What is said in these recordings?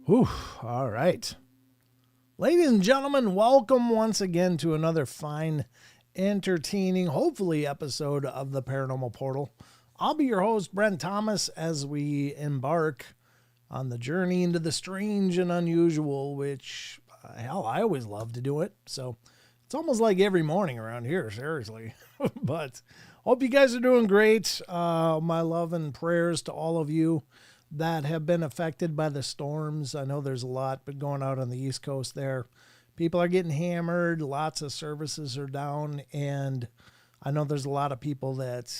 Whew, all right. Ladies and gentlemen, welcome once again to another fine, entertaining, hopefully, episode of the Paranormal Portal. I'll be your host, Brent Thomas, as we embark on the journey into the strange and unusual, which, hell, I always love to do it. So it's almost like every morning around here, seriously. But hope you guys are doing great. My love and prayers to all of you that have been affected by the storms. I know there's a lot but going out on the East Coast there. People are getting hammered. Lots of services are down. And I know there's a lot of people that,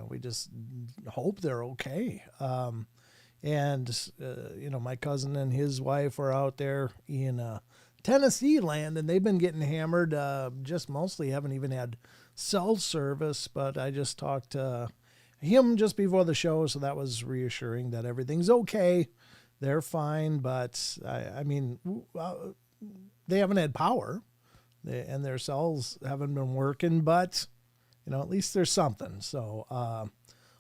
we just hope they're okay. My cousin and his wife are out there in Tennessee land, and they've been getting hammered. Just mostly haven't even had cell service, but I just talked to him just before the show, so that was reassuring that everything's okay. They're fine, but they haven't had power, and their cells haven't been working, but at least there's something. So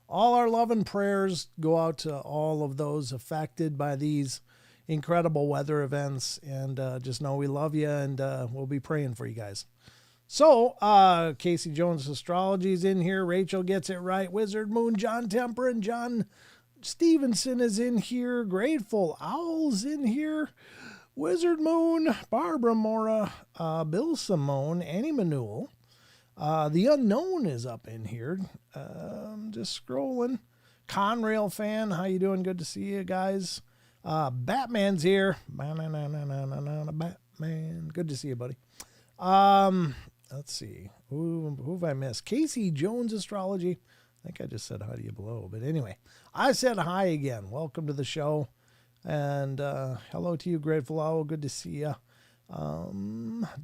all our love and prayers go out to all of those affected by these incredible weather events, and just know we love you, and we'll be praying for you guys. So, Casey Jones Astrology is in here. Rachel Gets It Right. Wizard Moon, John Temper, and John Stevenson is in here. Grateful Owl's in here. Wizard Moon, Barbara Mora, Bill Simone, Annie Manuel. The Unknown is up in here. Just scrolling. Conrail fan, how you doing? Good to see you guys. Batman's here. Batman. Good to see you, buddy. Let's see. Who have I missed? Casey Jones Astrology. I think I just said hi to you below. But anyway, I said hi again. Welcome to the show. And hello to you, Grateful Owl. Good to see you.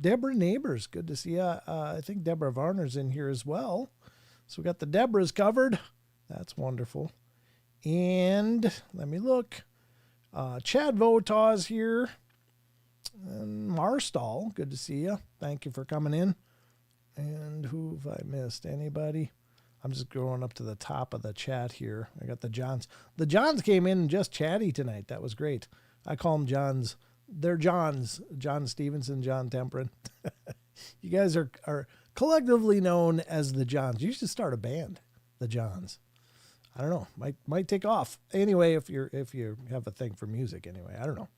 Deborah Neighbors. Good to see you. I think Deborah Varner's in here as well. So we got the Deborahs covered. That's wonderful. And let me look. Chad Votaw's here. And Marstall, good to see you. Thank you for coming in. And who have I missed? Anybody? I'm just going up to the top of the chat here. I got the Johns. The Johns came in just chatty tonight. That was great. I call them Johns. They're Johns. John Stevenson, John Temperin. You guys are collectively known as the Johns. You should start a band, the Johns. I don't know. Might take off. Anyway, if you have a thing for music anyway. I don't know.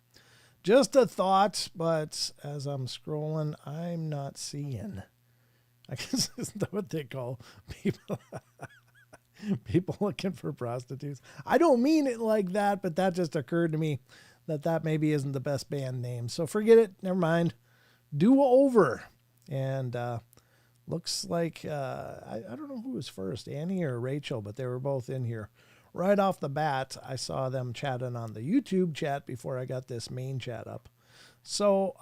Just a thought, but as I'm scrolling, I'm not seeing. I guess isn't that what they call people? People looking for prostitutes. I don't mean it like that, but that just occurred to me that maybe isn't the best band name. So forget it. Never mind. Do over. And looks like, I don't know who was first, Annie or Rachel, but they were both in here. Right off the bat, I saw them chatting on the YouTube chat before I got this main chat up. So,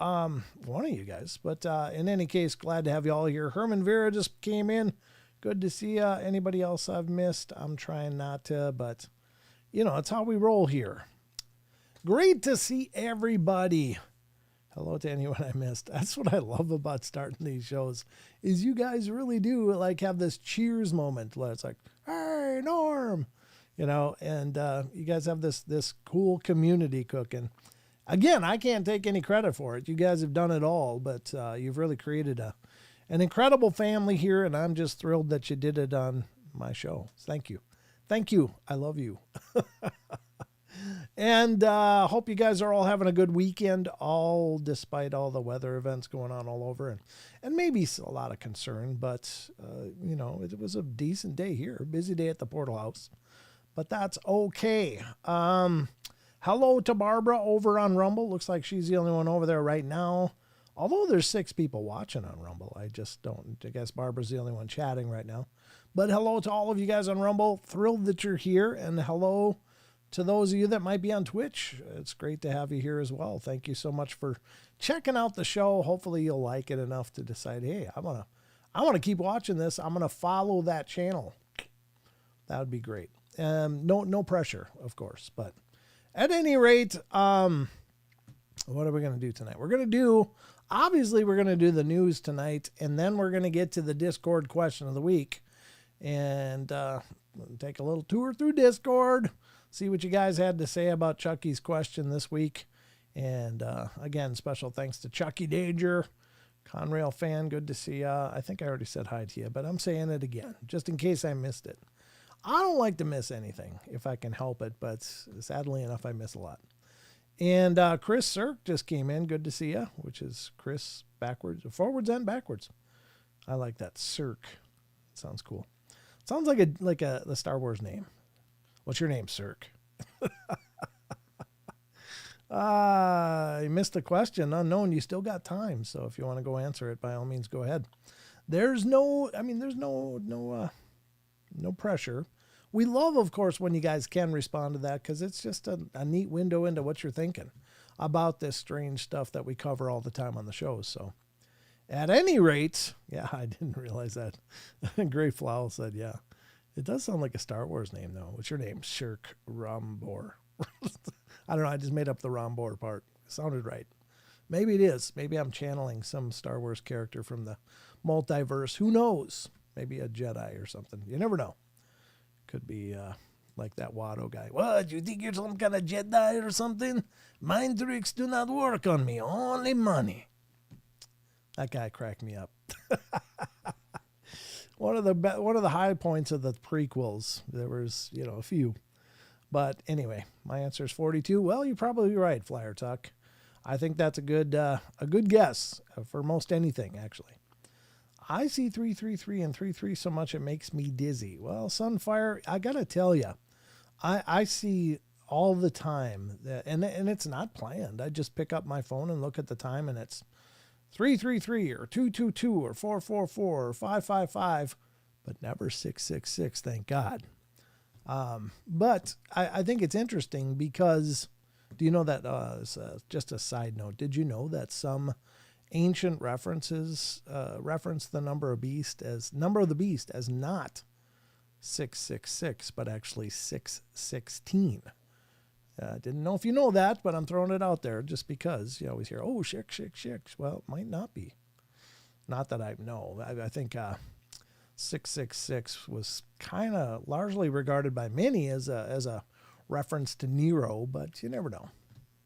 one of you guys. But in any case, glad to have you all here. Herman Vera just came in. Good to see you. Anybody else I've missed? I'm trying not to, but, it's how we roll here. Great to see everybody. Hello to anyone I missed. That's what I love about starting these shows, is you guys really do, have this cheers moment. It's like, hey, Norm. And you guys have this cool community cooking. Again, I can't take any credit for it. You guys have done it all, but you've really created an incredible family here, and I'm just thrilled that you did it on my show. Thank you. Thank you. I love you. And hope you guys are all having a good weekend, all despite all the weather events going on all over, and maybe a lot of concern, but, it was a decent day here, a busy day at the Portal House. But that's okay. Hello to Barbara over on Rumble. Looks like she's the only one over there right now. Although there's 6 people watching on Rumble. I guess Barbara's the only one chatting right now. But hello to all of you guys on Rumble. Thrilled that you're here. And hello to those of you that might be on Twitch. It's great to have you here as well. Thank you so much for checking out the show. Hopefully you'll like it enough to decide, hey, I want to keep watching this. I'm going to follow that channel. That would be great. No pressure, of course, but at any rate, what are we going to do tonight? We're going to do the news tonight, and then we're going to get to the Discord question of the week and take a little tour through Discord, see what you guys had to say about Chucky's question this week. And again, special thanks to Chucky Danger, Conrail fan. Good to see ya. I think I already said hi to you, but I'm saying it again, just in case I missed it. I don't like to miss anything if I can help it, but sadly enough, I miss a lot. And Chris Cirque just came in. Good to see you, which is Chris forwards and backwards. I like that. Cirque. Sounds cool. Sounds like the Star Wars name. What's your name, Cirque? You missed the question. Unknown. You still got time. So if you want to go answer it, by all means, go ahead. There's no pressure. We love, of course, when you guys can respond to that, because it's just a neat window into what you're thinking about this strange stuff that we cover all the time on the shows. So at any rate, yeah, I didn't realize that. Gray Flowl said, yeah, it does sound like a Star Wars name, though. What's your name? Shirk Rombor. I don't know. I just made up the Rombor part. It sounded right. Maybe it is. Maybe I'm channeling some Star Wars character from the multiverse. Who knows? Maybe a Jedi or something. You never know. Could be like that Watto guy. What? You think you're some kind of Jedi or something? Mind tricks do not work on me. Only money. That guy cracked me up. One of the high points of the prequels. There was, a few. But anyway, my answer is 42. Well, you're probably right, Flyer Tuck. I think that's a good guess for most anything, actually. I see 333 and 33 so much it makes me dizzy. Well, Sunfire, I gotta tell you, I see all the time that, and it's not planned. I just pick up my phone and look at the time, and it's 333 or 222 or 444 or 555, but never 666. Thank God. But I think it's interesting because, do you know that? Just a side note. Did you know that some ancient references reference the number of the beast as not 666, but actually 616. Didn't know if you know that, but I'm throwing it out there just because you always hear, oh, 666. Well, it might not be. Not that I know. I think 666 was kind of largely regarded by many as a reference to Nero, but you never know.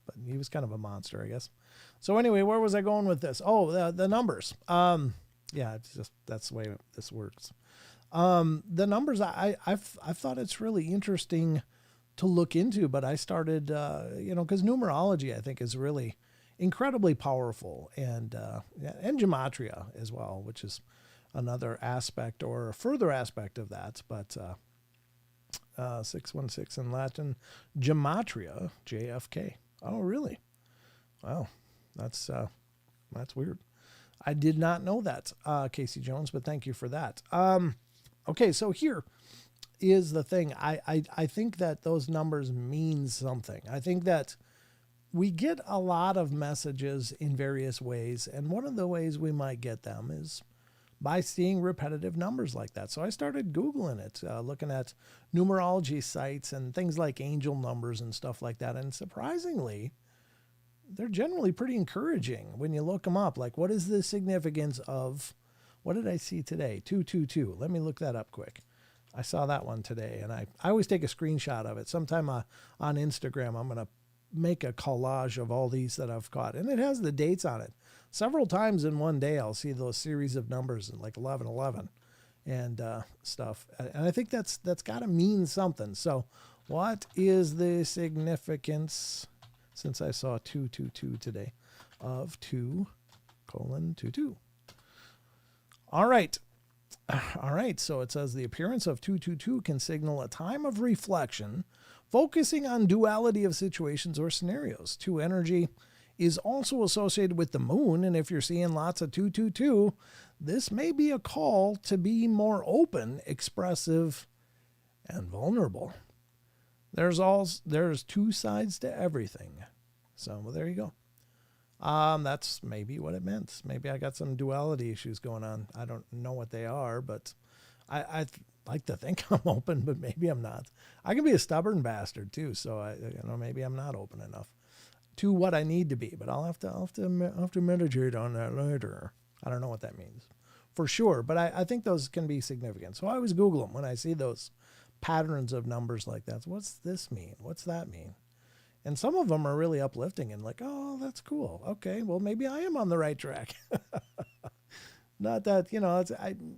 But he was kind of a monster, I guess. So anyway, where was I going with this? Oh, the numbers. Yeah, it's just that's the way this works. The numbers, I've thought it's really interesting to look into, but I started, because numerology I think is really incredibly powerful, and gematria as well, which is another aspect or a further aspect of that. But 616 in Latin, gematria, JFK. Oh, really? Wow. That's weird. I did not know that, Casey Jones, but thank you for that. Okay, so here is the thing. I think that those numbers mean something. I think that we get a lot of messages in various ways, and one of the ways we might get them is by seeing repetitive numbers like that. So I started Googling it, looking at numerology sites and things like angel numbers and stuff like that. And surprisingly, they're generally pretty encouraging when you look them up. Like, what is the significance of, what did I see today? 222. Let me look that up quick. I saw that one today, and I always take a screenshot of it. Sometime on Instagram, I'm going to make a collage of all these that I've caught, and it has the dates on it. Several times in one day, I'll see those series of numbers like 1111 and stuff. And I think that's got to mean something. So what is the significance, since I saw 222 today, of 2:22? All right. So it says the appearance of 222 can signal a time of reflection, focusing on duality of situations or scenarios. 2 energy is also associated with the moon, and if you're seeing lots of 222, this may be a call to be more open, expressive, and vulnerable. There's 2 sides to everything. So, well, there you go. That's maybe what it meant. Maybe I got some duality issues going on. I don't know what they are, but I like to think I'm open, but maybe I'm not. I can be a stubborn bastard too, so maybe I'm not open enough to what I need to be. But I'll have to meditate on that later. I don't know what that means for sure, but I think those can be significant. So I always Google them when I see those patterns of numbers like that. So what's this mean? What's that mean? And some of them are really uplifting and like, oh, that's cool. Okay, well, maybe I am on the right track. Not that,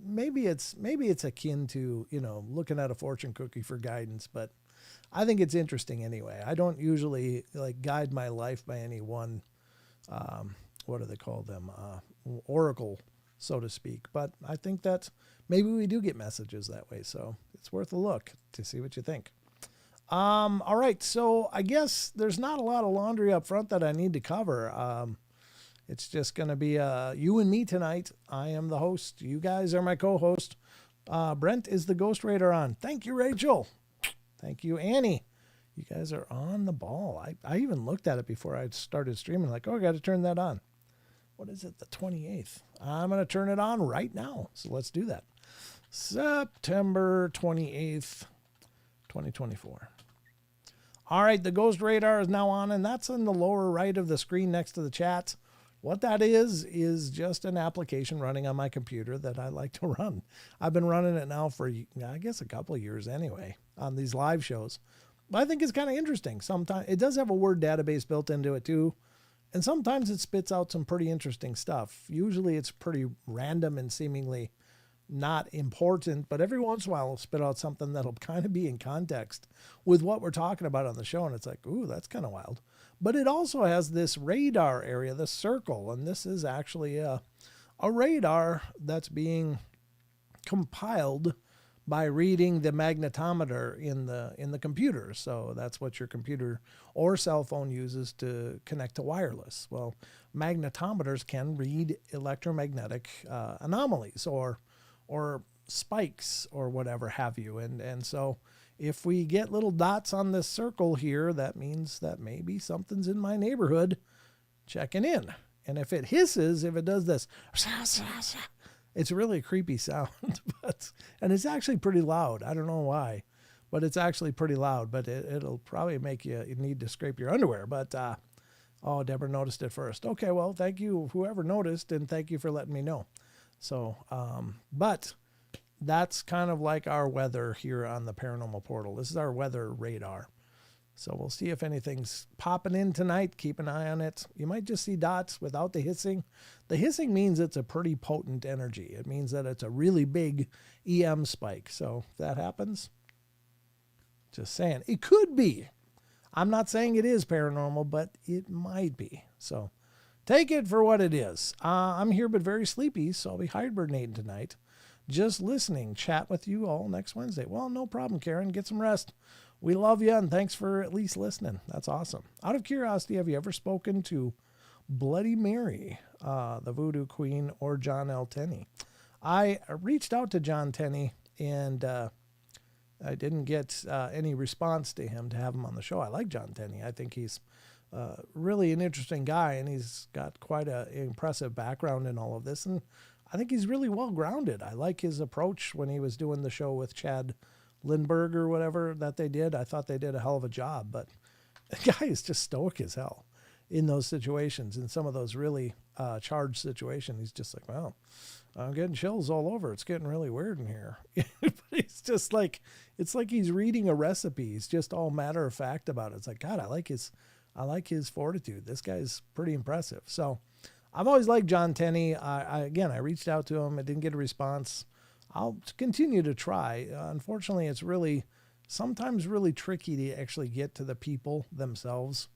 maybe it's akin to, looking at a fortune cookie for guidance, but I think it's interesting anyway. I don't usually like guide my life by any one, what do they call them? Oracle, so to speak. But I think that maybe we do get messages that way. So it's worth a look to see what you think. All right. So I guess there's not a lot of laundry up front that I need to cover. It's just going to be you and me tonight. I am the host. You guys are my co-host. Brent is the Ghost Raider on. Thank you, Rachel. Thank you, Annie. You guys are on the ball. I even looked at it before I started streaming. Like, I got to turn that on. What is it? The 28th. I'm going to turn it on right now. So let's do that. September 28th, 2024. All right, the Ghost Radar is now on, and that's in the lower right of the screen next to the chat. What that is just an application running on my computer that I like to run. I've been running it now for, I guess, a couple of years anyway on these live shows. But I think it's kind of interesting. Sometimes it does have a word database built into it too. And sometimes it spits out some pretty interesting stuff. Usually it's pretty random and seemingly not important, but every once in a while it'll spit out something that'll kind of be in context with what we're talking about on the show. And it's like, ooh, that's kind of wild. But it also has this radar area, this circle, and this is actually a radar that's being compiled by reading the magnetometer in the computer. So that's what your computer or cell phone uses to connect to wireless. Well, magnetometers can read electromagnetic anomalies or spikes or whatever have you. And so if we get little dots on this circle here, that means that maybe something's in my neighborhood checking in. And if it hisses, if it does this, it's really a creepy sound, and it's actually pretty loud. I don't know why, but it's actually pretty loud, but it'll probably make you need to scrape your underwear. But, Deborah noticed it first. Okay, well, thank you, whoever noticed, and thank you for letting me know. So, but that's kind of like our weather here on the Paranormal Portal. This is our weather radar. So we'll see if anything's popping in tonight. Keep an eye on it. You might just see dots without the hissing. The hissing means it's a pretty potent energy. It means that it's a really big EM spike. So if that happens, just saying, it could be. I'm not saying it is paranormal, but it might be. So take it for what it is. I'm here but very sleepy, so I'll be hibernating tonight. Just listening, chat with you all next Wednesday. Well, no problem, Karen. Get some rest. We love you, and thanks for at least listening. That's awesome. Out of curiosity, have you ever spoken to Bloody Mary, the Voodoo Queen, or John L. Tenney? I reached out to John Tenney, and I didn't get any response to him to have him on the show. I like John Tenney. I think he's really an interesting guy, and he's got quite an impressive background in all of this, and I think he's really well-grounded. I like his approach when he was doing the show with Chad Lindbergh or whatever that they did. I thought they did a hell of a job, but the guy is just stoic as hell in those situations, in some of those really charged situations. He's just like, well, I'm getting chills all over. It's getting really weird in here. But he's just like, it's like he's reading a recipe. He's just all matter of fact about it. It's like, God, I like his fortitude. This guy's pretty impressive. So I've always liked John Tenney. I reached out to him. I didn't get a response. I'll continue to try. Unfortunately, it's sometimes really tricky to actually get to the people themselves.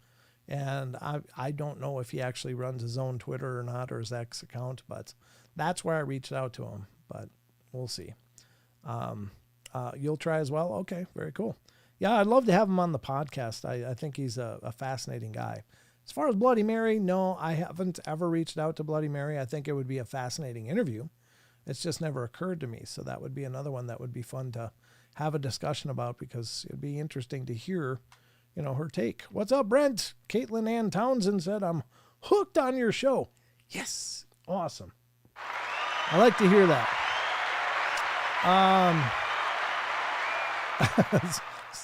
And I don't know if he actually runs his own Twitter or not, or his X account, but that's where I reached out to him. But we'll see. You'll try as well? Okay, very cool. Yeah, I'd love to have him on the podcast. I think he's a fascinating guy. As far as Bloody Mary, no, I haven't ever reached out to Bloody Mary. I think it would be a fascinating interview. It's just never occurred to me. So that would be another one that would be fun to have a discussion about, because it'd be interesting to hear, her take. What's up, Brent? Caitlin Ann Townsend said, I'm hooked on your show. Yes. Awesome. I like to hear that.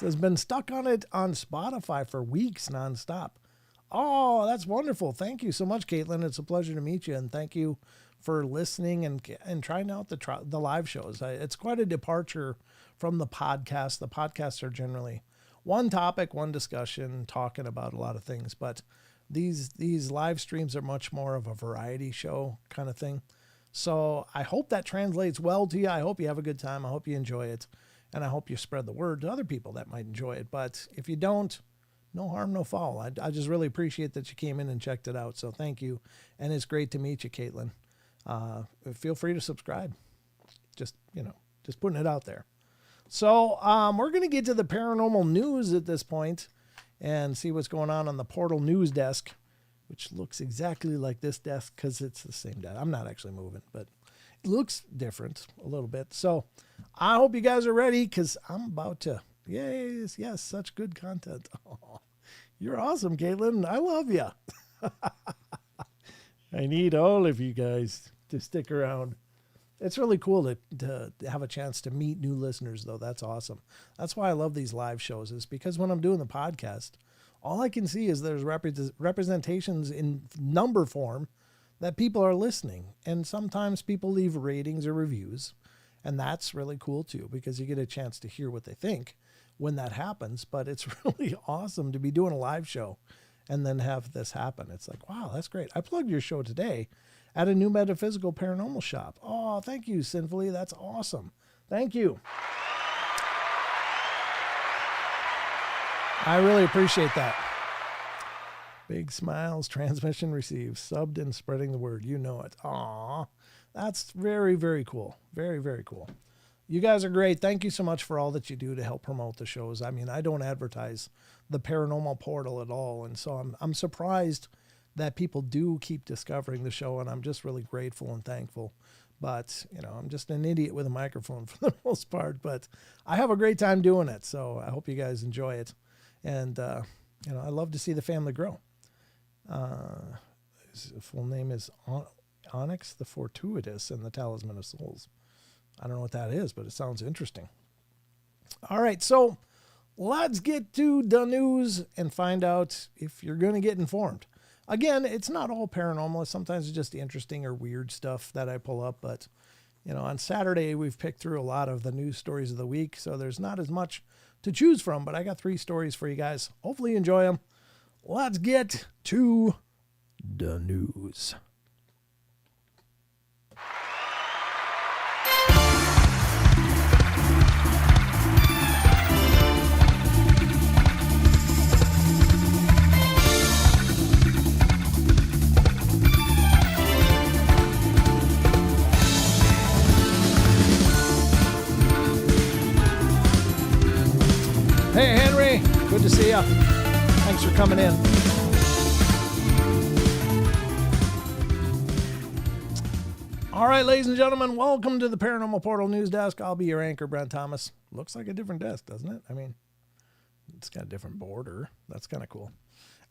Has been stuck on it on Spotify for weeks nonstop. Oh, that's wonderful. Thank you so much, Caitlin. It's a pleasure to meet you, and thank you for listening and trying out the live shows. It's quite a departure from the podcast. The podcasts are generally one topic, one discussion, talking about a lot of things. But these live streams are much more of a variety show kind of thing. So I hope that translates well to you. I hope you have a good time. I hope you enjoy it. And I hope you spread the word to other people that might enjoy it. But if you don't, no harm, no foul. I just really appreciate that you came in and checked it out. So thank you. And it's great to meet you, Caitlin. Feel free to subscribe. Just putting it out there. So we're going to get to the paranormal news at this point and see what's going on the Portal news desk, which looks exactly like this desk because it's the same desk. I'm not actually moving, but it looks different a little bit. So I hope you guys are ready because I'm about to. Yes, such good content. Oh, you're awesome, Caitlin. I love you. I need all of you guys to stick around. It's really cool to have a chance to meet new listeners, though. That's awesome. That's why I love these live shows, is because when I'm doing the podcast, all I can see is there's representations in number form that people are listening. And sometimes people leave ratings or reviews. And that's really cool, too, because you get a chance to hear what they think when that happens. But it's really awesome to be doing a live show and then have this happen. It's like, wow, that's great. I plugged your show today at a new metaphysical paranormal shop. Oh, thank you, Sinfully. That's awesome. Thank you. I really appreciate that. Big smiles, transmission received, subbed and spreading the word. You know it. Aw, that's very, very cool. Very, very cool. You guys are great. Thank you so much for all that you do to help promote the shows. I mean, I don't advertise the Paranormal Portal at all. And so I'm surprised that people do keep discovering the show. And I'm just really grateful and thankful. But, I'm just an idiot with a microphone for the most part. But I have a great time doing it. So I hope you guys enjoy it. And, I love to see the family grow. His full name is Onyx the Fortuitous and the Talisman of Souls. I don't know what that is, but it sounds interesting. All right, so let's get to the news and find out if you're going to get informed. Again, it's not all paranormal. Sometimes it's just interesting or weird stuff that I pull up. But, on Saturday, we've picked through a lot of the news stories of the week, so there's not as much to choose from. But I got 3 stories for you guys. Hopefully you enjoy them. Let's get to the news. Hey, Henry. Good to see you. Thanks for coming in. All right, ladies and gentlemen, welcome to the Paranormal Portal News Desk. I'll be your anchor, Brent Thomas. Looks like a different desk, doesn't it? I mean, it's got a different border. That's kind of cool.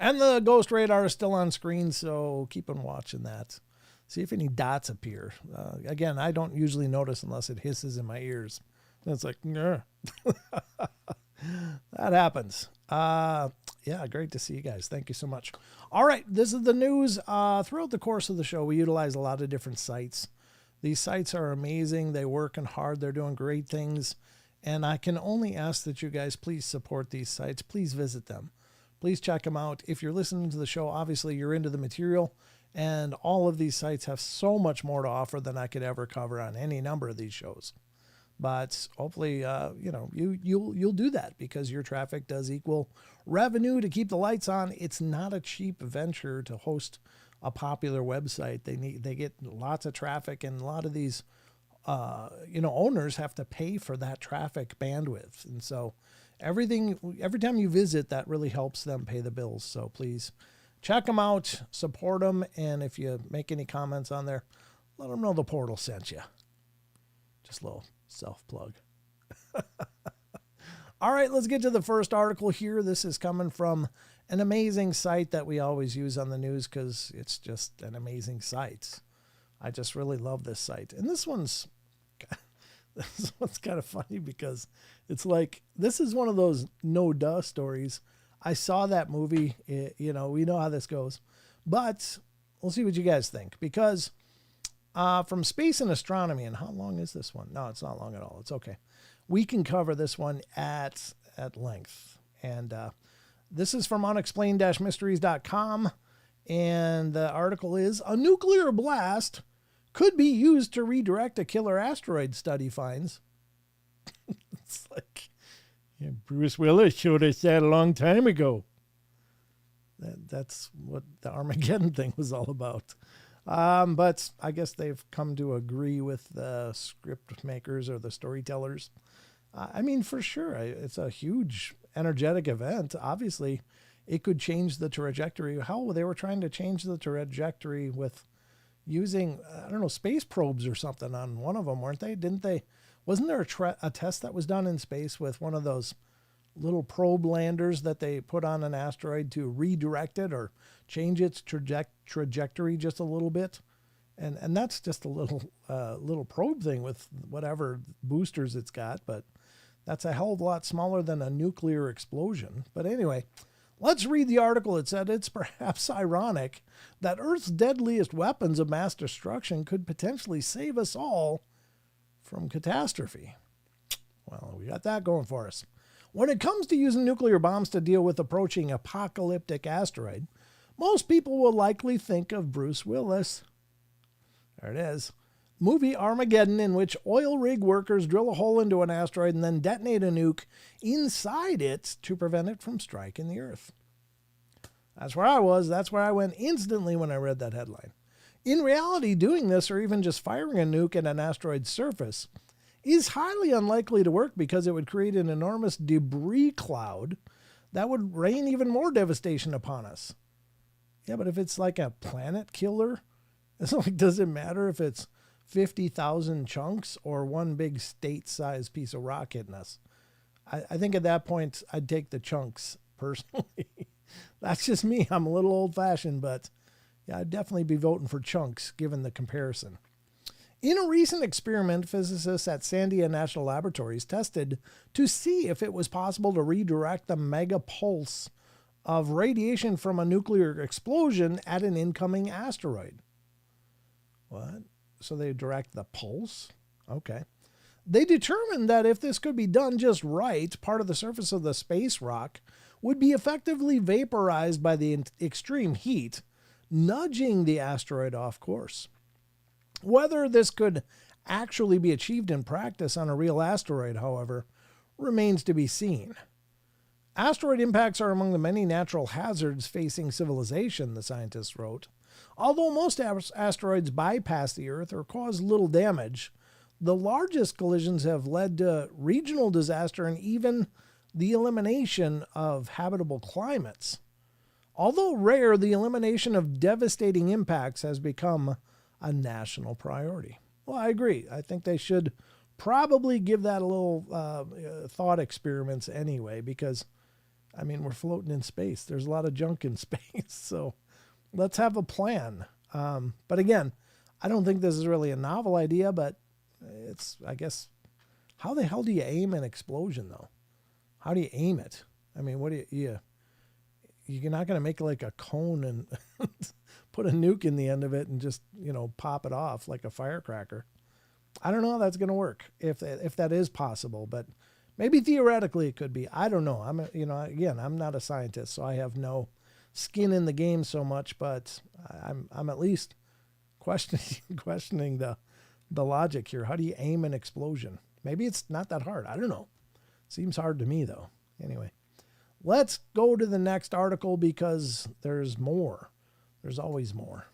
And the ghost radar is still on screen, so keep on watching that. See if any dots appear. Again, I don't usually notice unless it hisses in my ears. And it's like, that happens. Yeah, great to see you guys. Thank you so much. All right, this is the news. Throughout the course of the show, we utilize a lot of different sites. These sites are amazing. They're working hard. They're doing great things. And I can only ask that you guys please support these sites. Please visit them. Please check them out. If you're listening to the show, obviously you're into the material. And all of these sites have so much more to offer than I could ever cover on any number of these shows. But hopefully, you'll do that because your traffic does equal revenue to keep the lights on. It's not a cheap venture to host a popular website. They get lots of traffic, and a lot of these, owners have to pay for that traffic bandwidth. And so every time you visit, that really helps them pay the bills. So please check them out, support them, and if you make any comments on there, let them know the portal sent you. Just a little self-plug. All right, let's get to the first article here. This is coming from an amazing site that we always use on the news because it's just an amazing site. I just really love this site. And this one's kind of funny because it's like, this is one of those no-duh stories. I saw that movie. We know how this goes. But we'll see what you guys think because from Space and Astronomy, and how long is this one? No, it's not long at all. It's okay. We can cover this one at length. And this is from unexplained-mysteries.com. And the article is, a nuclear blast could be used to redirect a killer asteroid, study finds. It's like, yeah, Bruce Willis showed us that a long time ago. That's what the Armageddon thing was all about. But I guess they've come to agree with the script makers or the storytellers. I mean, for sure, it's a huge energetic event. Obviously, it could change the trajectory. Hell, they were trying to change the trajectory with using, I don't know, space probes or something on one of them, weren't they? Didn't they? Wasn't there a test that was done in space with one of those little probe landers that they put on an asteroid to redirect it or change its trajectory just a little bit? And that's just a little probe thing with whatever boosters it's got, but that's a hell of a lot smaller than a nuclear explosion. But anyway, let's read the article. It said it's perhaps ironic that Earth's deadliest weapons of mass destruction could potentially save us all from catastrophe. Well, we got that going for us. When it comes to using nuclear bombs to deal with approaching apocalyptic asteroid, most people will likely think of Bruce Willis. There it is. Movie Armageddon, in which oil rig workers drill a hole into an asteroid and then detonate a nuke inside it to prevent it from striking the Earth. That's where I was. That's where I went instantly when I read that headline. In reality, doing this or even just firing a nuke at an asteroid's surface is highly unlikely to work because it would create an enormous debris cloud that would rain even more devastation upon us. Yeah, but if it's like a planet killer, it's like, does it matter if it's 50,000 chunks or one big state-sized piece of rock hitting us? I think at that point, I'd take the chunks personally. That's just me. I'm a little old-fashioned, but yeah, I'd definitely be voting for chunks given the comparison. In a recent experiment, physicists at Sandia National Laboratories tested to see if it was possible to redirect the mega pulse of radiation from a nuclear explosion at an incoming asteroid. What? So they direct the pulse? Okay. They determined that if this could be done just right, part of the surface of the space rock would be effectively vaporized by the extreme heat, nudging the asteroid off course. Whether this could actually be achieved in practice on a real asteroid, however, remains to be seen. Asteroid impacts are among the many natural hazards facing civilization, the scientists wrote. Although most asteroids bypass the Earth or cause little damage, the largest collisions have led to regional disaster and even the elimination of habitable climates. Although rare, the elimination of devastating impacts has become a national priority. Well, I agree. I think they should probably give that a little thought experiments anyway, because, I mean, we're floating in space. There's a lot of junk in space, so let's have a plan. But again, I don't think this is really a novel idea, but it's, I guess, how the hell do you aim an explosion, though? How do you aim it? I mean, what do you you're not going to make like a cone and put a nuke in the end of it and just, pop it off like a firecracker. I don't know how that's going to work, if that is possible, but maybe theoretically it could be. I don't know. I'm not a scientist, so I have no skin in the game so much, but I'm at least questioning the logic here. How do you aim an explosion? Maybe it's not that hard. I don't know. Seems hard to me, though. Anyway, let's go to the next article because there's more. There's always more.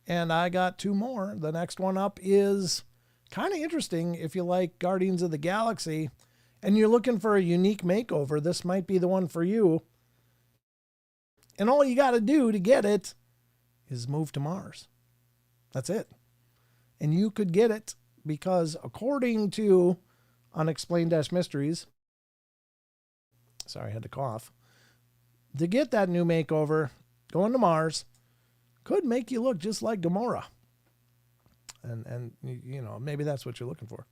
And I got two more. The next one up is kind of interesting. If you like Guardians of the Galaxy and you're looking for a unique makeover, this might be the one for you. And all you got to do to get it is move to Mars. That's it. And you could get it because according to Unexplained-Mysteries, sorry, I had to cough, to get that new makeover, going to Mars could make you look just like Gamora. And maybe that's what you're looking for.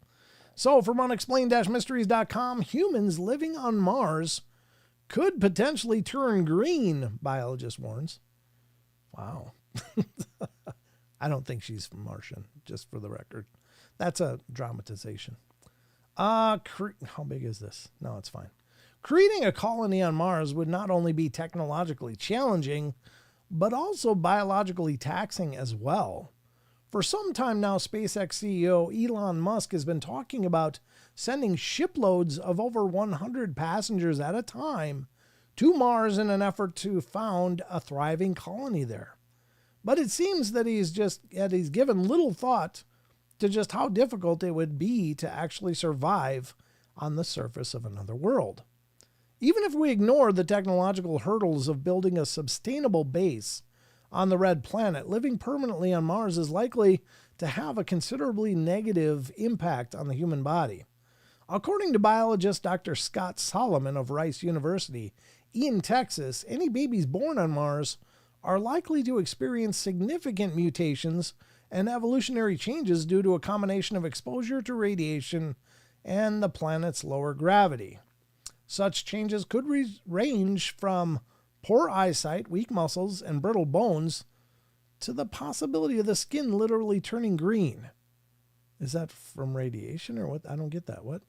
So from unexplained-mysteries.com, humans living on Mars could potentially turn green, biologist warns. Wow. I don't think she's Martian, just for the record. That's a dramatization. How big is this? No, it's fine. Creating a colony on Mars would not only be technologically challenging, but also biologically taxing as well. For some time now, SpaceX CEO Elon Musk has been talking about sending shiploads of over 100 passengers at a time to Mars in an effort to found a thriving colony there. But it seems that he's given little thought to just how difficult it would be to actually survive on the surface of another world. Even if we ignore the technological hurdles of building a sustainable base on the red planet, living permanently on Mars is likely to have a considerably negative impact on the human body. According to biologist Dr. Scott Solomon of Rice University in Texas, any babies born on Mars are likely to experience significant mutations and evolutionary changes due to a combination of exposure to radiation and the planet's lower gravity. Such changes could range from poor eyesight, weak muscles, and brittle bones to the possibility of the skin literally turning green. Is that from radiation or what? I don't get that. What?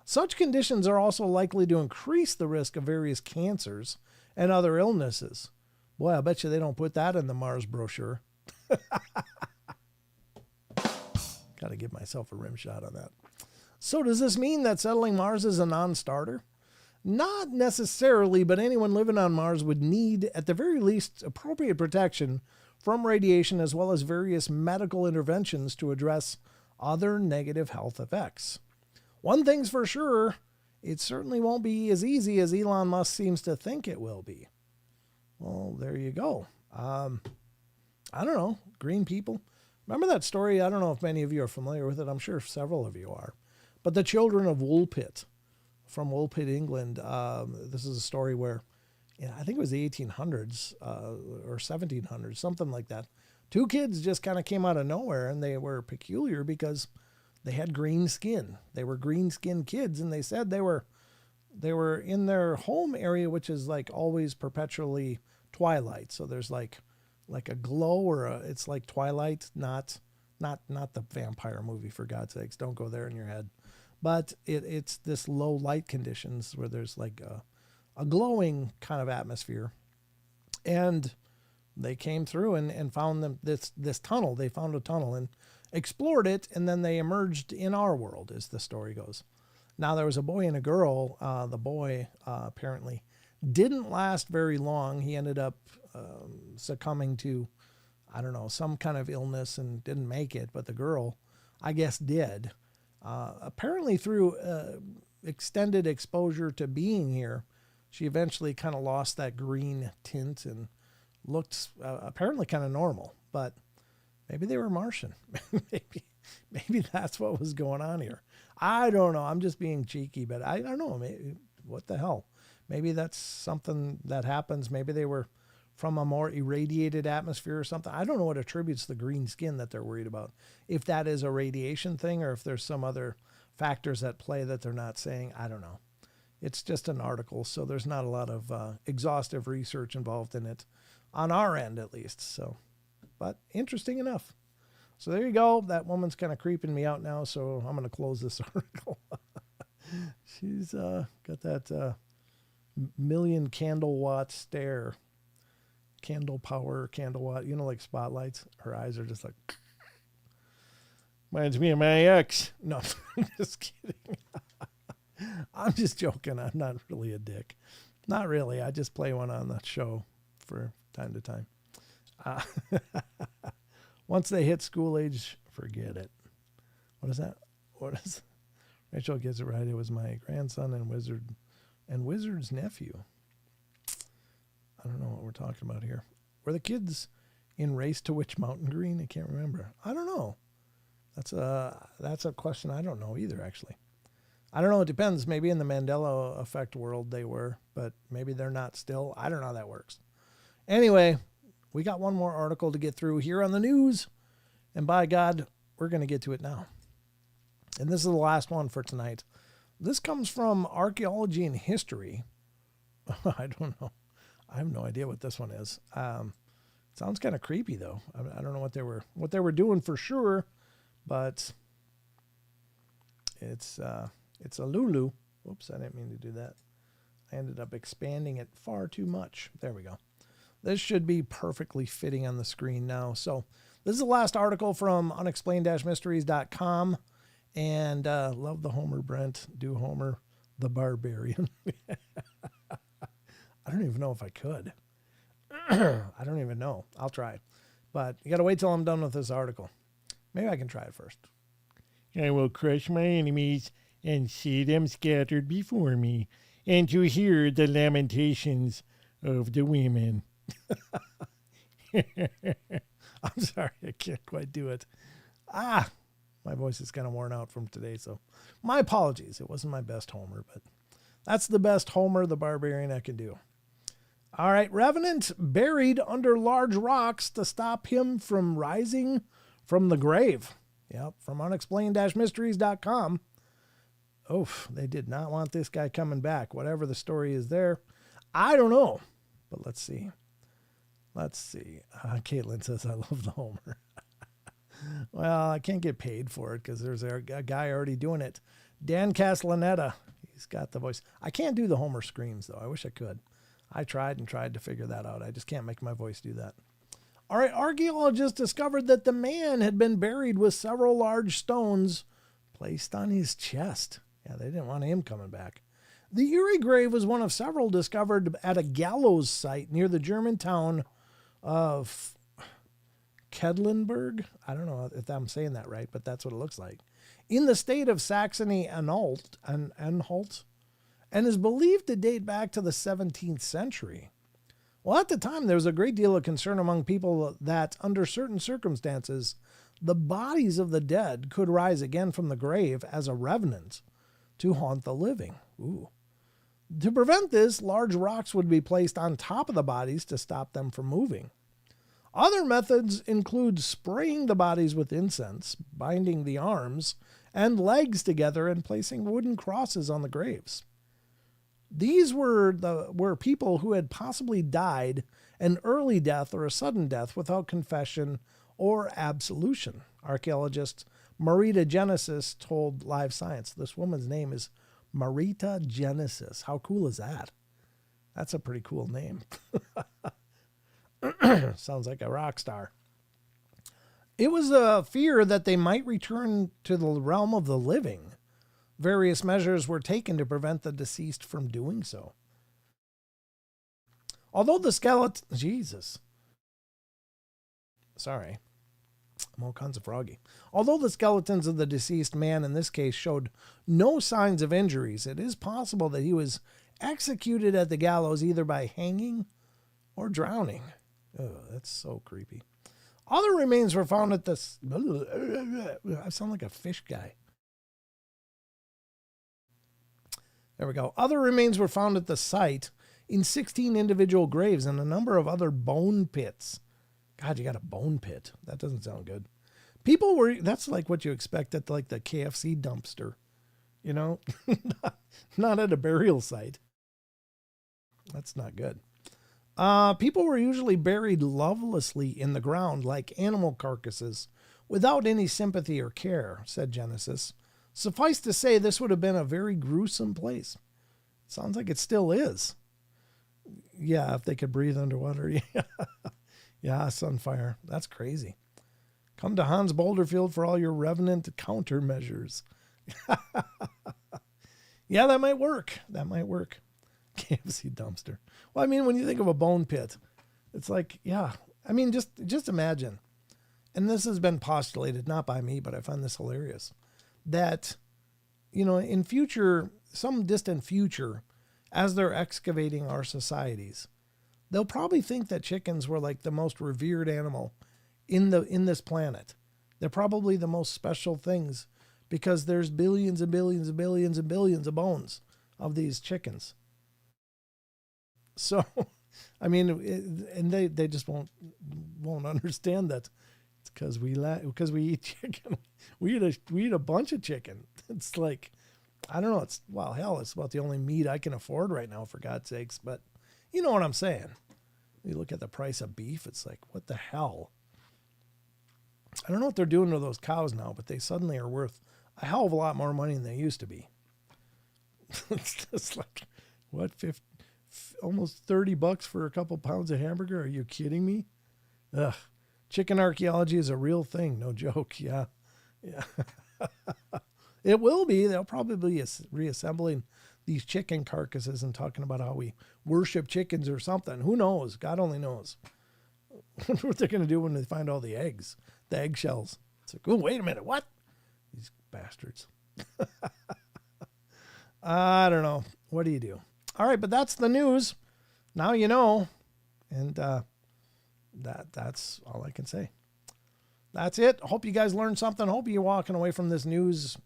Such conditions are also likely to increase the risk of various cancers and other illnesses. Boy, I bet you they don't put that in the Mars brochure. Got to give myself a rim shot on that. So does this mean that settling Mars is a non-starter? Not necessarily, but anyone living on Mars would need, at the very least, appropriate protection from radiation as well as various medical interventions to address other negative health effects. One thing's for sure, it certainly won't be as easy as Elon Musk seems to think it will be. Well, there you go. I don't know, green people. Remember that story? I don't know if many of you are familiar with it. I'm sure several of you are. But the children of Woolpit, from Woolpit, England. This is a story where, I think it was the 1800s or 1700s, something like that. Two kids just kind of came out of nowhere, and they were peculiar because they had green skin. They were green skinned kids, and they said they were in their home area, which is like always perpetually twilight. So there's like a glow, or it's like twilight, not the vampire movie, for God's sakes. Don't go there in your head. But it's this low light conditions where there's like a glowing kind of atmosphere. And they came through and found this tunnel. They found a tunnel and explored it, and then they emerged in our world, as the story goes. Now, there was a boy and a girl. The boy apparently didn't last very long. He ended up succumbing to, I don't know, some kind of illness and didn't make it. But the girl, I guess, did. Apparently through extended exposure to being here, she eventually kind of lost that green tint and looked apparently kind of normal. But maybe they were Martian. maybe that's what was going on here. I don't know. I'm just being cheeky, but I don't know. Maybe, what the hell? Maybe that's something that happens. Maybe they were from a more irradiated atmosphere or something. I don't know what attributes the green skin that they're worried about. If that is a radiation thing or if there's some other factors at play that they're not saying, I don't know. It's just an article, so there's not a lot of exhaustive research involved in it, on our end at least. So, but interesting enough. So there you go. That woman's kind of creeping me out now, so I'm going to close this article. She's got that million candle watt stare. Candle power, candle watt, like spotlights. Her eyes are just like, reminds me of my ex. No, I'm just kidding. I'm just joking. I'm not really a dick. Not really. I just play one on the show for time to time. Once they hit school age, forget it. What is that? Rachel gets it right. It was my grandson and Wizard's nephew. I don't know what we're talking about here. Were the kids in Race to Witch Mountain Green? I can't remember. I don't know. That's a question I don't know either, actually. I don't know. It depends. Maybe in the Mandela effect world they were, but maybe they're not still. I don't know how that works. Anyway, we got one more article to get through here on the news, and by God, we're going to get to it now. And this is the last one for tonight. This comes from Archaeology and History. I don't know. I have no idea what this one is. Sounds kind of creepy though. I don't know what they were doing for sure, but it's a Lulu. Whoops, I didn't mean to do that. I ended up expanding it far too much. There we go. This should be perfectly fitting on the screen now. So this is the last article from unexplained-mysteries.com. And love the Homer, Brent. Do Homer the Barbarian. I don't even know if I could. I don't even know. I'll try. But you got to wait till I'm done with this article. Maybe I can try it first. I will crush my enemies and see them scattered before me, and to hear the lamentations of the women. I'm sorry, I can't quite do it. My voice is kind of worn out from today, so my apologies. It wasn't my best Homer, but that's the best Homer the Barbarian I can do. All right, Revenant buried under large rocks to stop him from rising from the grave. Yep, from unexplained-mysteries.com. Oof, they did not want this guy coming back. Whatever the story is there, I don't know. But let's see. Caitlin says, I love the Homer. Well, I can't get paid for it because there's a guy already doing it. Dan Castellaneta. He's got the voice. I can't do the Homer screams, though. I wish I could. I tried to figure that out. I just can't make my voice do that. All right, archaeologists discovered that the man had been buried with several large stones placed on his chest. Yeah, they didn't want him coming back. The Erie grave was one of several discovered at a gallows site near the German town of Kedlenburg. I don't know if I'm saying that right, but that's what it looks like. In the state of Saxony-Anhalt, and is believed to date back to the 17th century. Well, at the time, there was a great deal of concern among people that, under certain circumstances, the bodies of the dead could rise again from the grave as a revenant to haunt the living. Ooh. To prevent this, large rocks would be placed on top of the bodies to stop them from moving. Other methods include spraying the bodies with incense, binding the arms and legs together, and placing wooden crosses on the graves. These were people who had possibly died an early death or a sudden death without confession or absolution. Archaeologist Marita Genesis told Live Science. This woman's name is Marita Genesis. How cool is that? That's a pretty cool name. Sounds like a rock star. It was a fear that they might return to the realm of the living. Various measures were taken to prevent the deceased from doing so. Although the skeleton... Jesus. Sorry. I'm all kinds of froggy. Although the skeletons of the deceased man in this case showed no signs of injuries, it is possible that he was executed at the gallows either by hanging or drowning. Oh, that's so creepy. Other remains were found at this... I sound like a fish guy. There we go. Other remains were found at the site in 16 individual graves and a number of other bone pits. God, you got a bone pit. That doesn't sound good. That's like what you expect at like the KFC dumpster, you know, not at a burial site. That's not good. People were usually buried lovelessly in the ground like animal carcasses without any sympathy or care, said Genesis. Suffice to say, this would have been a very gruesome place. Sounds like it still is. Yeah, if they could breathe underwater. Yeah, yeah, Sunfire. That's crazy. Come to Hans Boulderfield for all your revenant countermeasures. Yeah, that might work. KFC dumpster. Well, I mean, when you think of a bone pit, it's like, yeah. I mean, just imagine. And this has been postulated, not by me, but I find this hilarious. That, you know, in future, some distant future, as they're excavating our societies, they'll probably think that chickens were like the most revered animal in this planet. They're probably the most special things because there's billions and billions and billions and billions of bones of these chickens. So, I mean, and they just won't understand that. It's because we eat chicken. We eat a bunch of chicken. It's like, I don't know. It's about the only meat I can afford right now, for God's sakes. But you know what I'm saying. You look at the price of beef. It's like, what the hell? I don't know what they're doing to those cows now, but they suddenly are worth a hell of a lot more money than they used to be. It's just like, What, almost $30 for a couple pounds of hamburger? Are you kidding me? Ugh. Chicken archaeology is a real thing. No joke. Yeah. Yeah. It will be. They'll probably be reassembling these chicken carcasses and talking about how we worship chickens or something. Who knows? God only knows. I wonder what they're going to do when they find all the eggs, the eggshells. It's like, oh, wait a minute. What? These bastards. I don't know. What do you do? All right, but that's the news. Now you know. And that's all I can say. That's it. Hope you guys learned something. Hope you're walking away from this news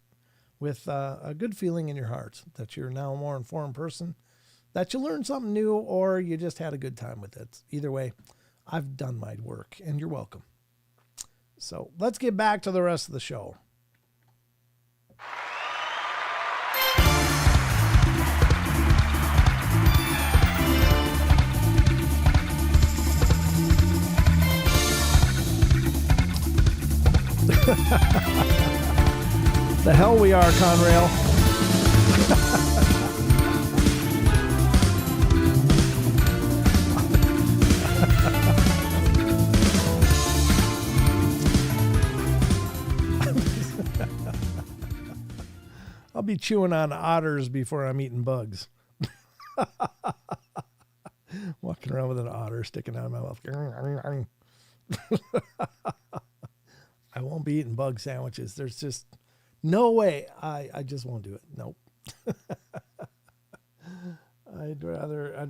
with a good feeling in your heart that you're now a more informed person, that you learned something new, or you just had a good time with it. Either way, I've done my work, and you're welcome. So let's get back to the rest of the show. The hell we are, Conrail. I'll be chewing on otters before I'm eating bugs. Walking around with an otter sticking out of my mouth. I won't be eating bug sandwiches. There's just no way. I just won't do it. Nope. I'd rather,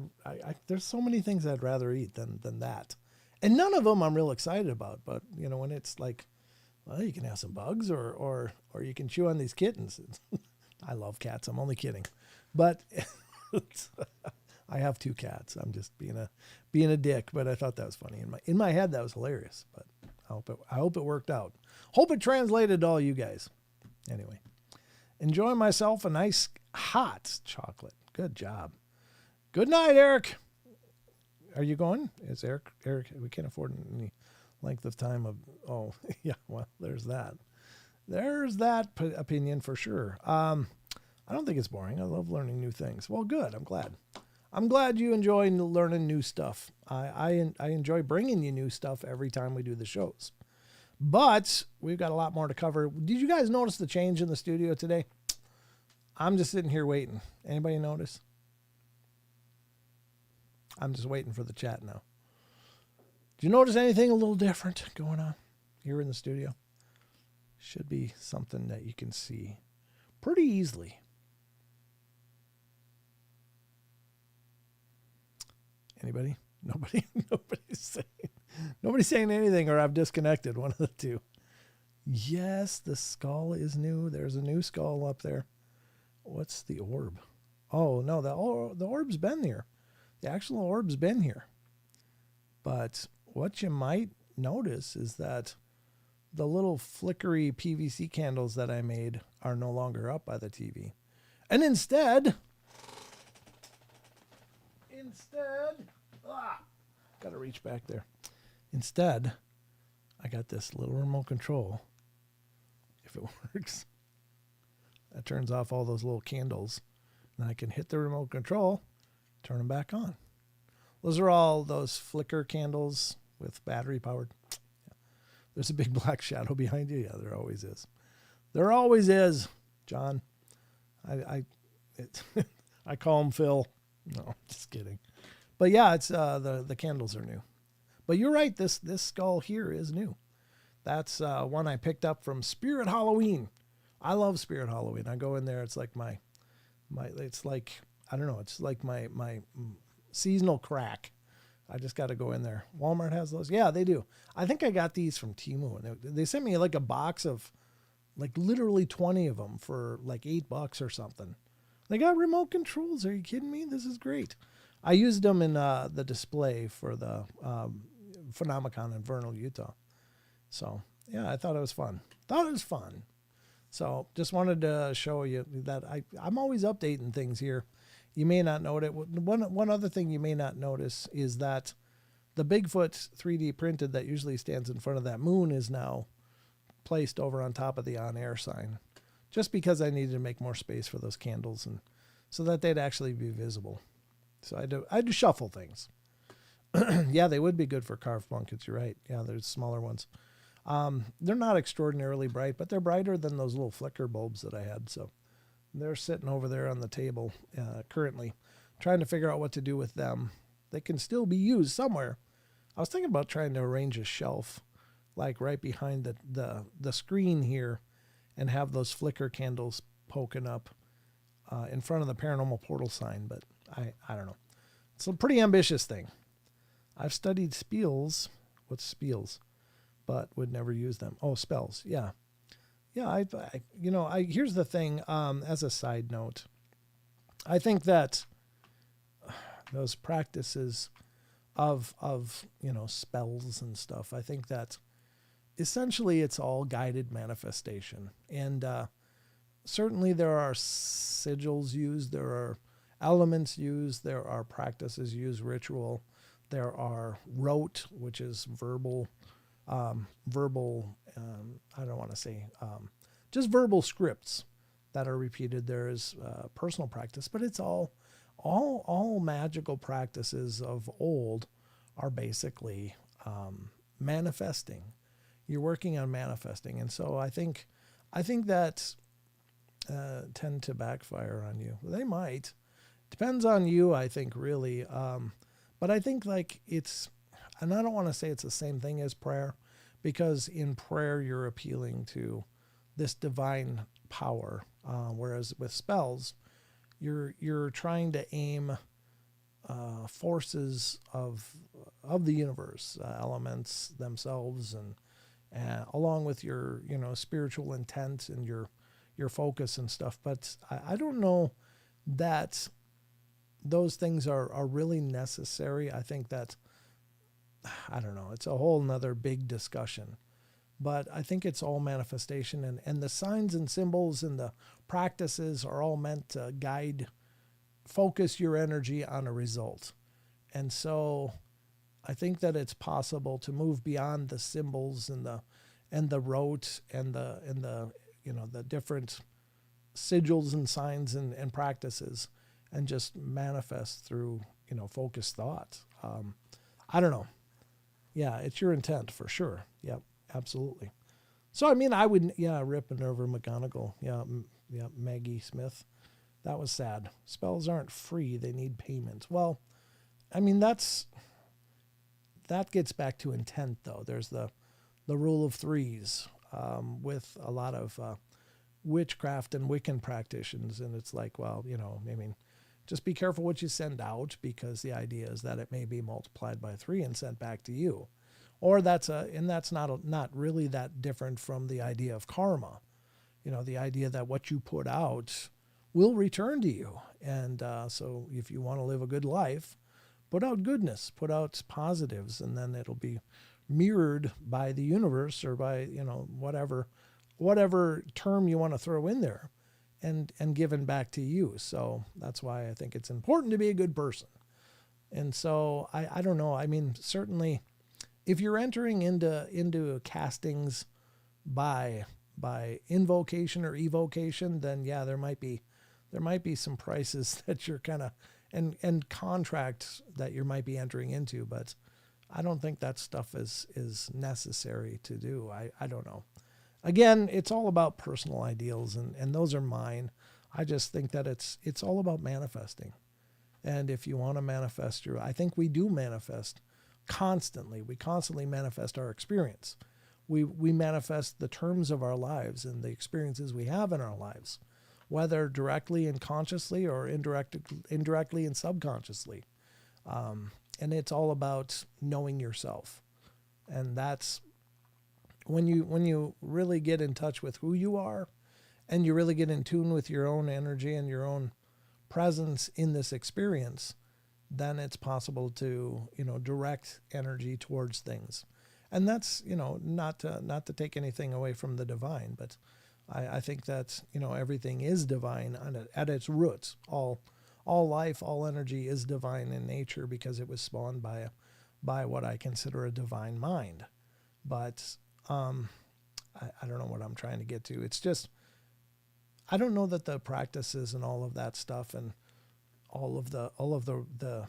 there's so many things I'd rather eat than that. And none of them I'm real excited about. But, you know, when it's like, well, you can have some bugs or you can chew on these kittens. I love cats. I'm only kidding. But I have 2 cats. I'm just being a dick, but I thought that was funny. In my head, that was hilarious. But I hope it worked out. Hope it translated to all you guys. Anyway, enjoy myself a nice hot chocolate. Good job. Good night, Eric. Are you going? Is Eric, we can't afford any length of time of, oh, yeah, well, there's that. There's that opinion for sure. I don't think it's boring. I love learning new things. Well, good. I'm glad. I'm glad you enjoy learning new stuff. I enjoy bringing you new stuff every time we do the shows. But we've got a lot more to cover. Did you guys notice the change in the studio today? I'm just sitting here waiting. Anybody notice? I'm just waiting for the chat now. Did you notice anything a little different going on here in the studio? Should be something that you can see pretty easily. Anybody? Nobody? Nobody's saying anything, or I've disconnected, one of the two. Yes, the skull is new. There's a new skull up there. What's the orb? Oh, no, the orb's been here. The actual orb's been here. But what you might notice is that the little flickery PVC candles that I made are no longer up by the TV. And instead, gotta reach back there. Instead, I got this little remote control. If it works, that turns off all those little candles. And I can hit the remote control, turn them back on. Those are all those flicker candles with battery powered. Yeah. There's a big black shadow behind you. Yeah, there always is. There always is, John. I call him Phil. No, just kidding. But yeah, it's the candles are new. But you're right, this skull here is new. That's one I picked up from Spirit Halloween. I love Spirit Halloween. I go in there, it's like my it's like, I don't know, it's like my seasonal crack. I just got to go in there. Walmart has those. Yeah, they do. I think I got these from Temu, and they sent me like a box of like literally 20 of them for like $8 or something. They got remote controls. Are you kidding me? This is great. I used them in the display for the Phenomicon in Vernal, Utah. So, yeah, I thought it was fun. So, just wanted to show you that I'm always updating things here. You may not note it. One other thing you may not notice is that the Bigfoot 3D printed that usually stands in front of that moon is now placed over on top of the on-air sign. Just because I needed to make more space for those candles and so that they'd actually be visible. So I do shuffle things. Yeah, they would be good for carved blankets. You're right. Yeah, there's smaller ones. They're not extraordinarily bright, but they're brighter than those little flicker bulbs that I had. So they're sitting over there on the table currently, trying to figure out what to do with them. They can still be used somewhere. I was thinking about trying to arrange a shelf, like right behind the screen here, and have those flicker candles poking up in front of the Paranormal Portal sign. But I don't know. It's a pretty ambitious thing. I've studied spiels. What's spiels? But would never use them. Oh, spells. Yeah. Yeah. Here's the thing. As a side note, I think that those practices of spells and stuff, I think that essentially it's all guided manifestation. And certainly there are sigils used, there are elements used, there are practices used, ritual, there are rote, which is verbal, I don't want to say, just verbal scripts that are repeated. There is personal practice, but it's all magical practices of old are basically manifesting. You're working on manifesting. And so I think that tend to backfire on you. They might. Depends on you, I think, really. But I think and I don't want to say it's the same thing as prayer, because in prayer you're appealing to this divine power, whereas with spells, you're trying to aim forces of the universe, elements themselves, and along with your spiritual intent and your focus and stuff. But I don't know that those things are really necessary. I think that, I don't know, it's a whole nother big discussion. But I think it's all manifestation, and the signs and symbols and the practices are all meant to focus your energy on a result. And so I think that it's possible to move beyond the symbols and the rote and the different sigils and signs and practices, and just manifest through focused thought. I don't know. Yeah, it's your intent for sure. Yep, absolutely. So I mean, I would Rip Minerva McGonagall. Yeah, Maggie Smith. That was sad. Spells aren't free; they need payment. Well, I mean that gets back to intent, though. There's the rule of threes with a lot of witchcraft and Wiccan practitioners, and it's like, well, I mean, just be careful what you send out, because the idea is that it may be multiplied by 3 and sent back to you, or that's not really that different from the idea of karma. The idea that what you put out will return to you, and so if you want to live a good life, put out goodness, put out positives, and then it'll be mirrored by the universe, or by whatever term you want to throw in there, and given back to you. So that's why I think it's important to be a good person. And so I don't know. I mean, certainly if you're entering into castings by invocation or evocation, then yeah, there might be some prices that you're kind of, and contracts that you might be entering into, but I don't think that stuff is necessary to do. I don't know. Again, it's all about personal ideals, and those are mine. I just think that it's all about manifesting. And if you want to manifest I think we do manifest constantly. We constantly manifest our experience. We manifest the terms of our lives and the experiences we have in our lives, whether directly and consciously, or indirectly and subconsciously. And it's all about knowing yourself. And that's when you really get in touch with who you are, and you really get in tune with your own energy and your own presence in this experience, then it's possible to direct energy towards things. And that's not to take anything away from the divine, but I think that everything is divine at its roots. All life, all energy is divine in nature, because it was spawned by what I consider a divine mind. But I don't know what I'm trying to get to. It's just, I don't know that the practices and all of that stuff, and all of the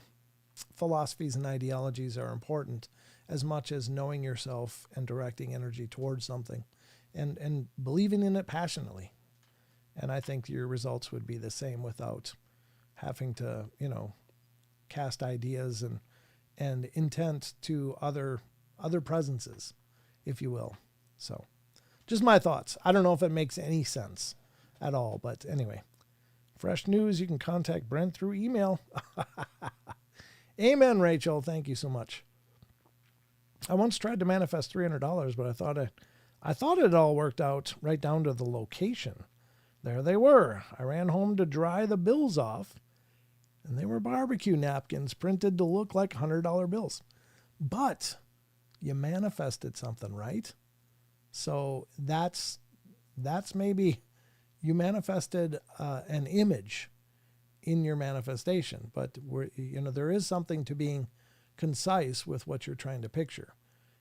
philosophies and ideologies are important as much as knowing yourself and directing energy towards something and believing in it passionately. And I think your results would be the same without having to, cast ideas and intent to other presences, if you will. So just my thoughts. I don't know if it makes any sense at all, but anyway, fresh news. You can contact Brent through email. Amen, Rachel. Thank you so much. I once tried to manifest $300, but I thought it all worked out right down to the location. There they were. I ran home to dry the bills off, and they were barbecue napkins printed to look like $100 bills. But you manifested something, right? So that's maybe you manifested an image in your manifestation, but there is something to being concise with what you're trying to picture.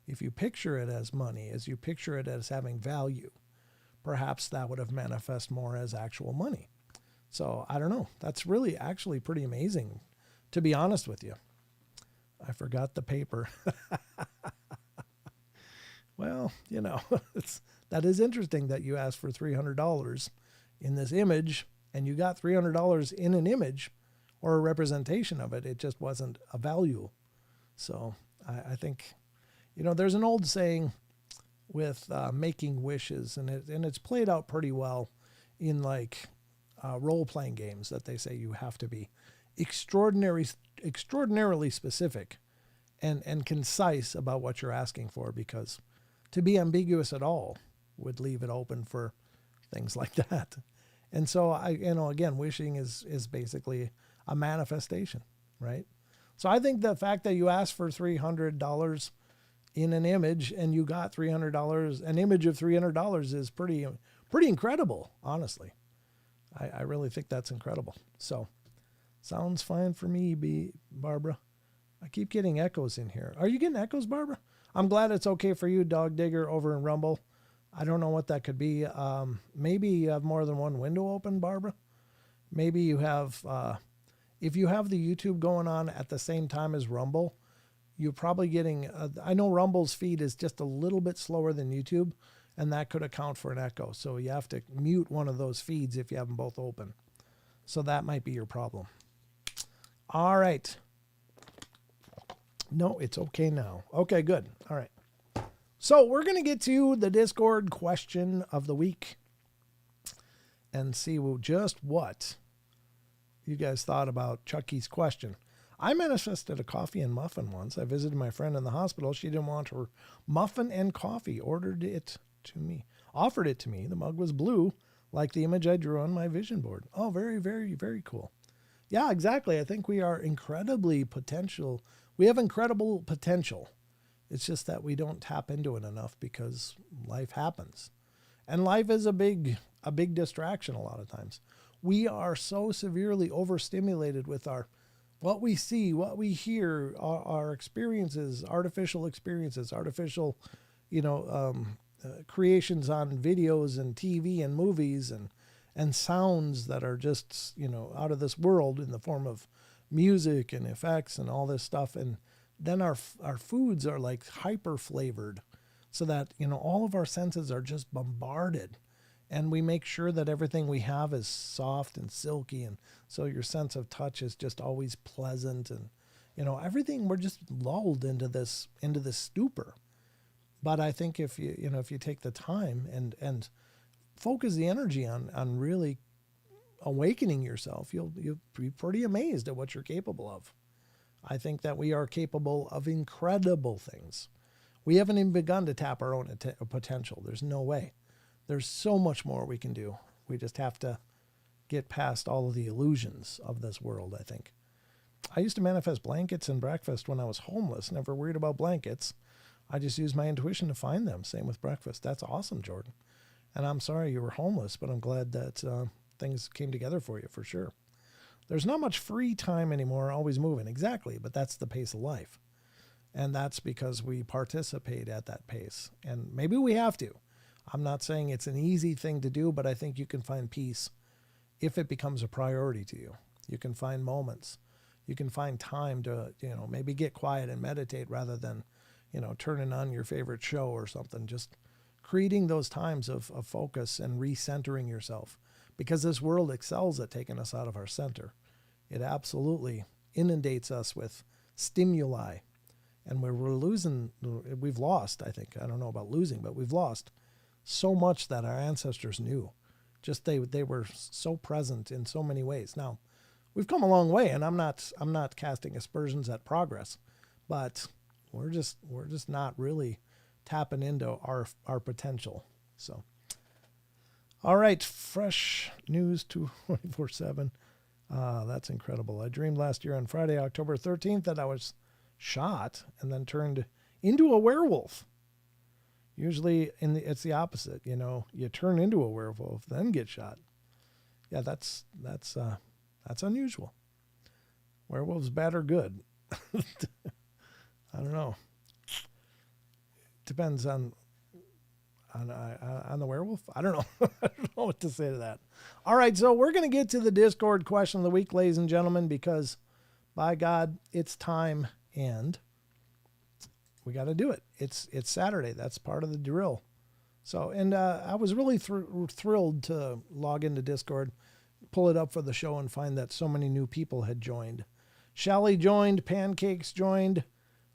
If you picture it as money, as you picture it as having value, perhaps that would have manifest more as actual money. So I don't know. That's really actually pretty amazing, to be honest with you. I forgot the paper. Well, that is interesting that you asked for $300 in this image and you got $300 in an image or a representation of it. It just wasn't a value. So I think, there's an old saying with making wishes, and it's played out pretty well in role-playing games, that they say you have to be extraordinarily specific and concise about what you're asking for, because to be ambiguous at all would leave it open for things like that. And so again, wishing is basically a manifestation, right? So I think the fact that you asked for $300 in an image and you got $300, an image of $300, is pretty incredible, honestly. I really think that's incredible. So sounds fine for me, Barbara. I keep getting echoes in here. Are you getting echoes, Barbara? I'm glad it's okay for you, Dog Digger, over in Rumble. I don't know what that could be. Maybe you have more than one window open, Barbara. Maybe you have, if you have the YouTube going on at the same time as Rumble, you're probably getting, I know Rumble's feed is just a little bit slower than YouTube, and that could account for an echo. So you have to mute one of those feeds if you have them both open. So that might be your problem. All right. No, it's okay now. Okay, good. All right. So we're going to get to the Discord question of the week and see just what you guys thought about Chucky's question. I manifested a coffee and muffin once. I visited my friend in the hospital. She didn't want her muffin and coffee, offered it to me. The mug was blue, like the image I drew on my vision board. Oh, very, very, very cool. Yeah, exactly. I think we are incredibly potential. We have incredible potential. It's just that we don't tap into it enough because life happens. And life is a big distraction a lot of times. We are so severely overstimulated with what we see, what we hear, our experiences, artificial creations on videos and TV and movies and sounds that are just, out of this world in the form of music and effects and all this stuff. And then our foods are like hyper flavored so that, all of our senses are just bombarded, and we make sure that everything we have is soft and silky. And so your sense of touch is just always pleasant, and, everything, we're just lulled into this stupor. But I think if you take the time and focus the energy on really awakening yourself, you'll be pretty amazed at what you're capable of. I think that we are capable of incredible things. We haven't even begun to tap our own potential. There's no way. There's so much more we can do. We just have to get past all of the illusions of this world, I think. I used to manifest blankets and breakfast when I was homeless. Never worried about blankets. I just used my intuition to find them. Same with breakfast. That's awesome, Jordan. And I'm sorry you were homeless, but I'm glad that things came together for you, for sure. There's not much free time anymore, always moving. Exactly, but that's the pace of life. And that's because we participate at that pace. And maybe we have to. I'm not saying it's an easy thing to do, but I think you can find peace if it becomes a priority to you. You can find moments. You can find time to, maybe get quiet and meditate rather than, turning on your favorite show or something. Just creating those times of focus and recentering yourself, because this world excels at taking us out of our center. It absolutely inundates us with stimuli, and we've lost, I think. I don't know about losing, but we've lost so much that our ancestors knew. Just they were so present in so many ways. Now, we've come a long way, and I'm not casting aspersions at progress, but we're just not really tapping into our potential. So, all right, fresh news 24/7. That's incredible. I dreamed last year on Friday, October 13th, that I was shot and then turned into a werewolf. Usually it's the opposite. You turn into a werewolf, then get shot. Yeah, that's unusual. Werewolves bad or good? I don't know. Depends on the werewolf. I don't know. I don't know what to say to that. All right, so we're going to get to the Discord question of the week, ladies and gentlemen, because by God, it's time and we got to do it. It's Saturday. That's part of the drill. So, and I was really thrilled to log into Discord, pull it up for the show, and find that so many new people had joined. Shelly joined, Pancakes joined,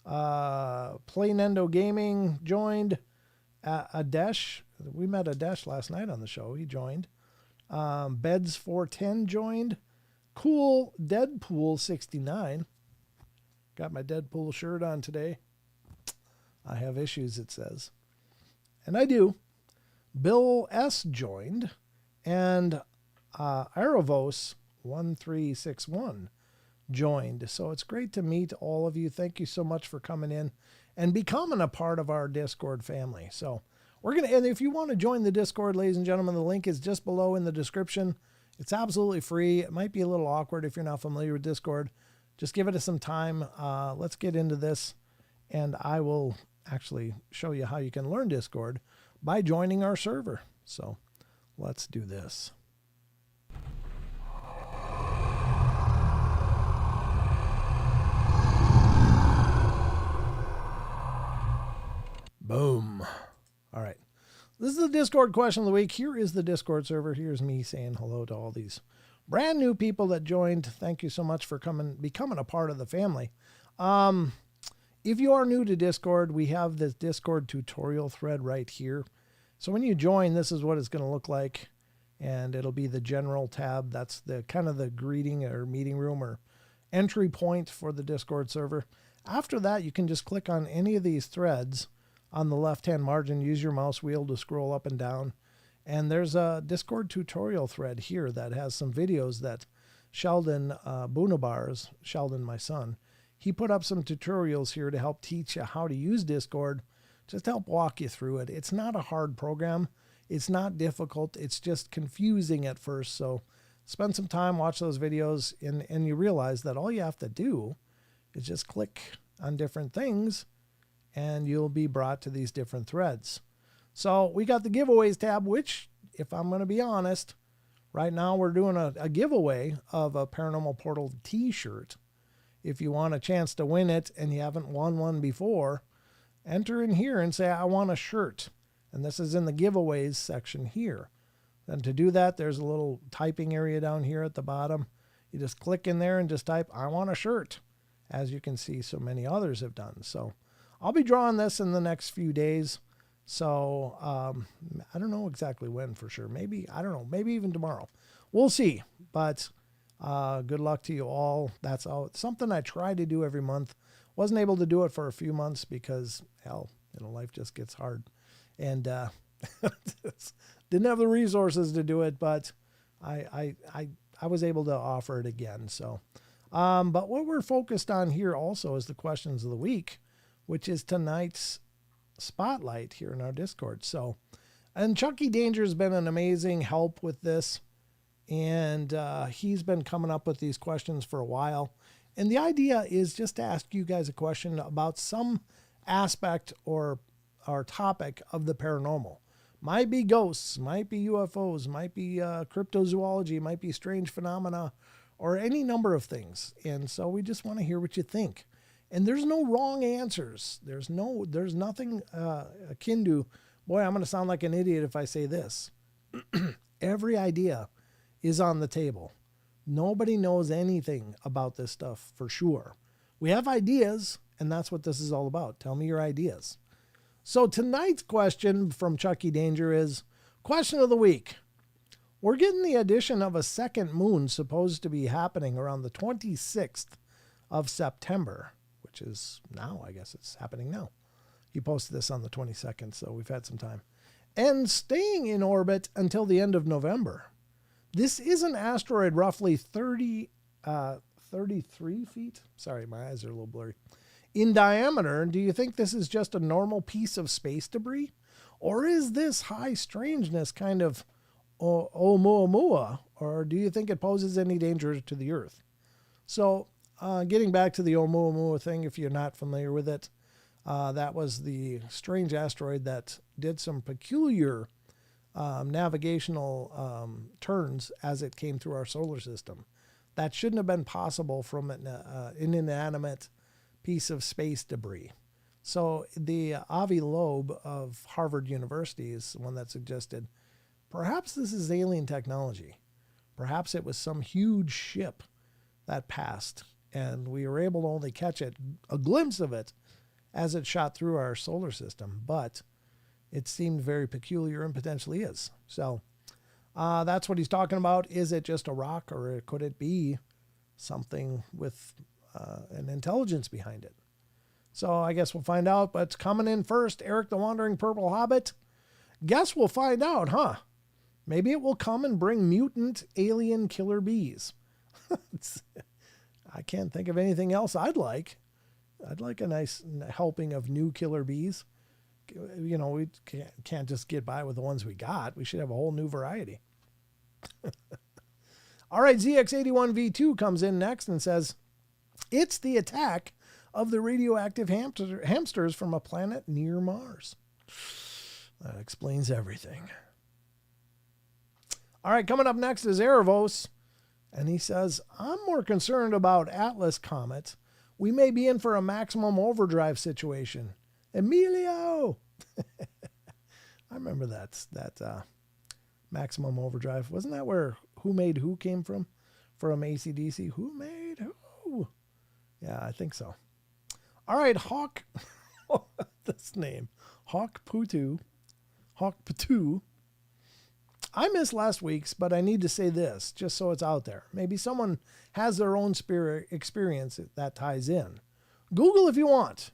Playnendo Gaming joined, Adesh. We met Adesh last night on the show. He joined. Beds 410 joined. Cool Deadpool 69. Got my Deadpool shirt on today. I have issues, it says. And I do. Bill S. joined. And Aravos 1361 joined. So it's great to meet all of you. Thank you so much for coming in and becoming a part of our Discord family. So and if you want to join the Discord, ladies and gentlemen, the link is just below in the description. It's absolutely free. It might be a little awkward if you're not familiar with Discord. Just give it some time. Let's get into this, and I will actually show you how you can learn Discord by joining our server. So let's do this. Boom. All right. This is the Discord question of the week. Here is the Discord server. Here's me saying hello to all these brand new people that joined. Thank you so much for becoming a part of the family. If you are new to Discord, we have this Discord tutorial thread right here. So when you join, this is what it's going to look like. And it'll be the general tab. That's the kind of the greeting or meeting room or entry point for the Discord server. After that, you can just click on any of these threads on the left-hand margin. Use your mouse wheel to scroll up and down. And there's a Discord tutorial thread here that has some videos that Sheldon Boonabars, Sheldon, my son, he put up some tutorials here to help teach you how to use Discord, just to help walk you through it. It's not a hard program. It's not difficult. It's just confusing at first. So spend some time, watch those videos, and you realize that all you have to do is just click on different things, and you'll be brought to these different threads. So we got the giveaways tab, which, if I'm going to be honest, right now we're doing a giveaway of a Paranormal Portal t-shirt. If you want a chance to win it and you haven't won one before, enter in here and say, I want a shirt. And this is in the giveaways section here. Then to do that, there's a little typing area down here at the bottom. You just click in there and just type, I want a shirt. As you can see, so many others have done. So I'll be drawing this in the next few days. So I don't know exactly when for sure. Maybe, I don't know, maybe even tomorrow. We'll see. But good luck to you all. That's all. It's something I try to do every month. Wasn't able to do it for a few months because, hell, life just gets hard. And didn't have the resources to do it, but I was able to offer it again. So, but what we're focused on here also is the questions of the week, which is tonight's spotlight here in our Discord. So, and Chucky Danger has been an amazing help with this. And he's been coming up with these questions for a while. And the idea is just to ask you guys a question about some aspect or topic of the paranormal. Might be ghosts, might be UFOs, might be cryptozoology, might be strange phenomena, or any number of things. And so we just want to hear what you think. And there's no wrong answers. There's nothing akin to, boy, I'm going to sound like an idiot if I say this. Every idea is on the table. Nobody knows anything about this stuff for sure. We have ideas, and that's what this is all about. Tell me your ideas. So tonight's question from Chucky Danger is, question of the week. We're getting the addition of a second moon supposed to be happening around the 26th of September, which is now, I guess it's happening now. He posted this on the 22nd, so we've had some time. And staying in orbit until the end of November. This is an asteroid roughly 33 feet. Sorry, my eyes are a little blurry. In diameter. Do you think this is just a normal piece of space debris? Or is this high strangeness kind of Oumuamua? Or do you think it poses any danger to the Earth? So, getting back to the Oumuamua thing, if you're not familiar with it, that was the strange asteroid that did some peculiar navigational turns as it came through our solar system. That shouldn't have been possible from an inanimate piece of space debris. So the Avi Loeb of Harvard University is the one that suggested perhaps this is alien technology. Perhaps it was some huge ship that passed and we were able to only catch it, a glimpse of it, as it shot through our solar system. But it seemed very peculiar and potentially is. So that's what he's talking about. Is it just a rock, or could it be something with an intelligence behind it? So I guess we'll find out. But coming in first, Eric the Wandering Purple Hobbit. Guess we'll find out, huh? Maybe it will come and bring mutant alien killer bees. I can't think of anything else I'd like. I'd like a nice helping of new killer bees. You know, we can't just get by with the ones we got. We should have a whole new variety. All right, ZX81V2 comes in next and says, it's the attack of the radioactive hamsters from a planet near Mars. That explains everything. All right, coming up next is Erebos. And he says, I'm more concerned about Atlas Comet. We may be in for a maximum overdrive situation. Emilio! I remember that maximum overdrive. Wasn't that where Who Made Who came from? From AC/DC. Who made who? Yeah, I think so. All right, Hawk. This name. Hawk Putu. I missed last week's, but I need to say this, just so it's out there. Maybe someone has their own experience that ties in. Google if you want.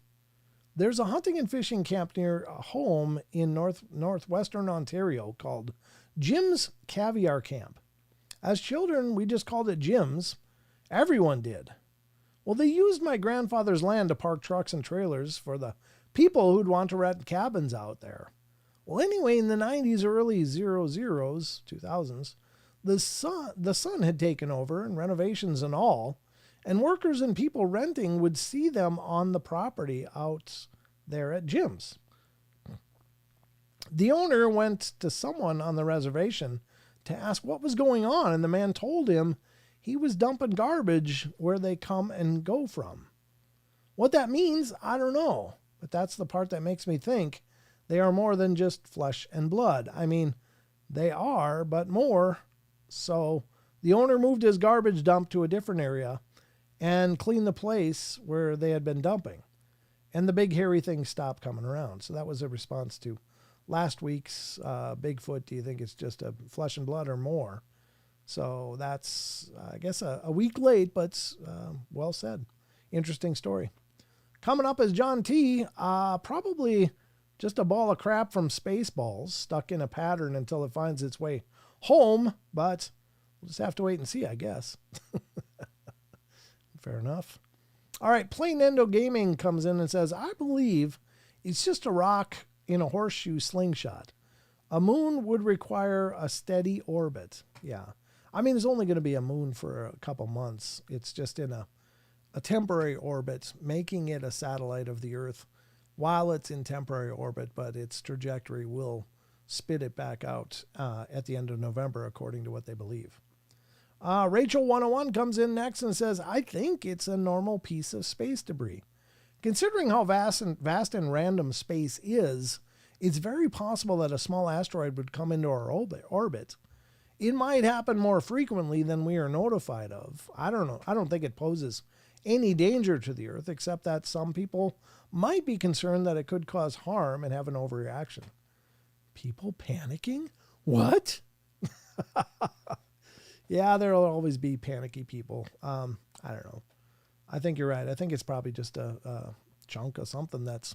There's a hunting and fishing camp near home in northwestern Ontario called Jim's Caviar Camp. As children, we just called it Jim's. Everyone did. Well, they used my grandfather's land to park trucks and trailers for the people who'd want to rent cabins out there. Well, anyway, in the 90s, early 2000s, the sun had taken over, and renovations and all, and workers and people renting would see them on the property out there at Jim's. The owner went to someone on the reservation to ask what was going on, and the man told him he was dumping garbage where they come and go from. What that means, I don't know, but that's the part that makes me think they are more than just flesh and blood. I mean, they are, but more. So the owner moved his garbage dump to a different area and cleaned the place where they had been dumping. And the big hairy thing stopped coming around. So that was a response to last week's Bigfoot. Do you think it's just a flesh and blood or more? So that's, I guess, a week late, but well said. Interesting story. Coming up is John T. Probably just a ball of crap from Spaceballs stuck in a pattern until it finds its way home, but we'll just have to wait and see, I guess. Fair enough. All right, Plain Endo Gaming comes in and says, I believe it's just a rock in a horseshoe slingshot. A moon would require a steady orbit. Yeah. I mean, it's only going to be a moon for a couple months. It's just in a temporary orbit, making it a satellite of the Earth while it's in temporary orbit, but its trajectory will spit it back out at the end of November, according to what they believe. Rachel 101 comes in next and says, I think it's a normal piece of space debris. Considering how vast and random space is, it's very possible that a small asteroid would come into our orbit. It might happen more frequently than we are notified of. I don't know. I don't think it poses any danger to the Earth, except that some people might be concerned that it could cause harm and have an overreaction. People panicking? What? Yeah, there'll always be panicky people. I don't know. I think you're right. I think it's probably just a chunk of something that's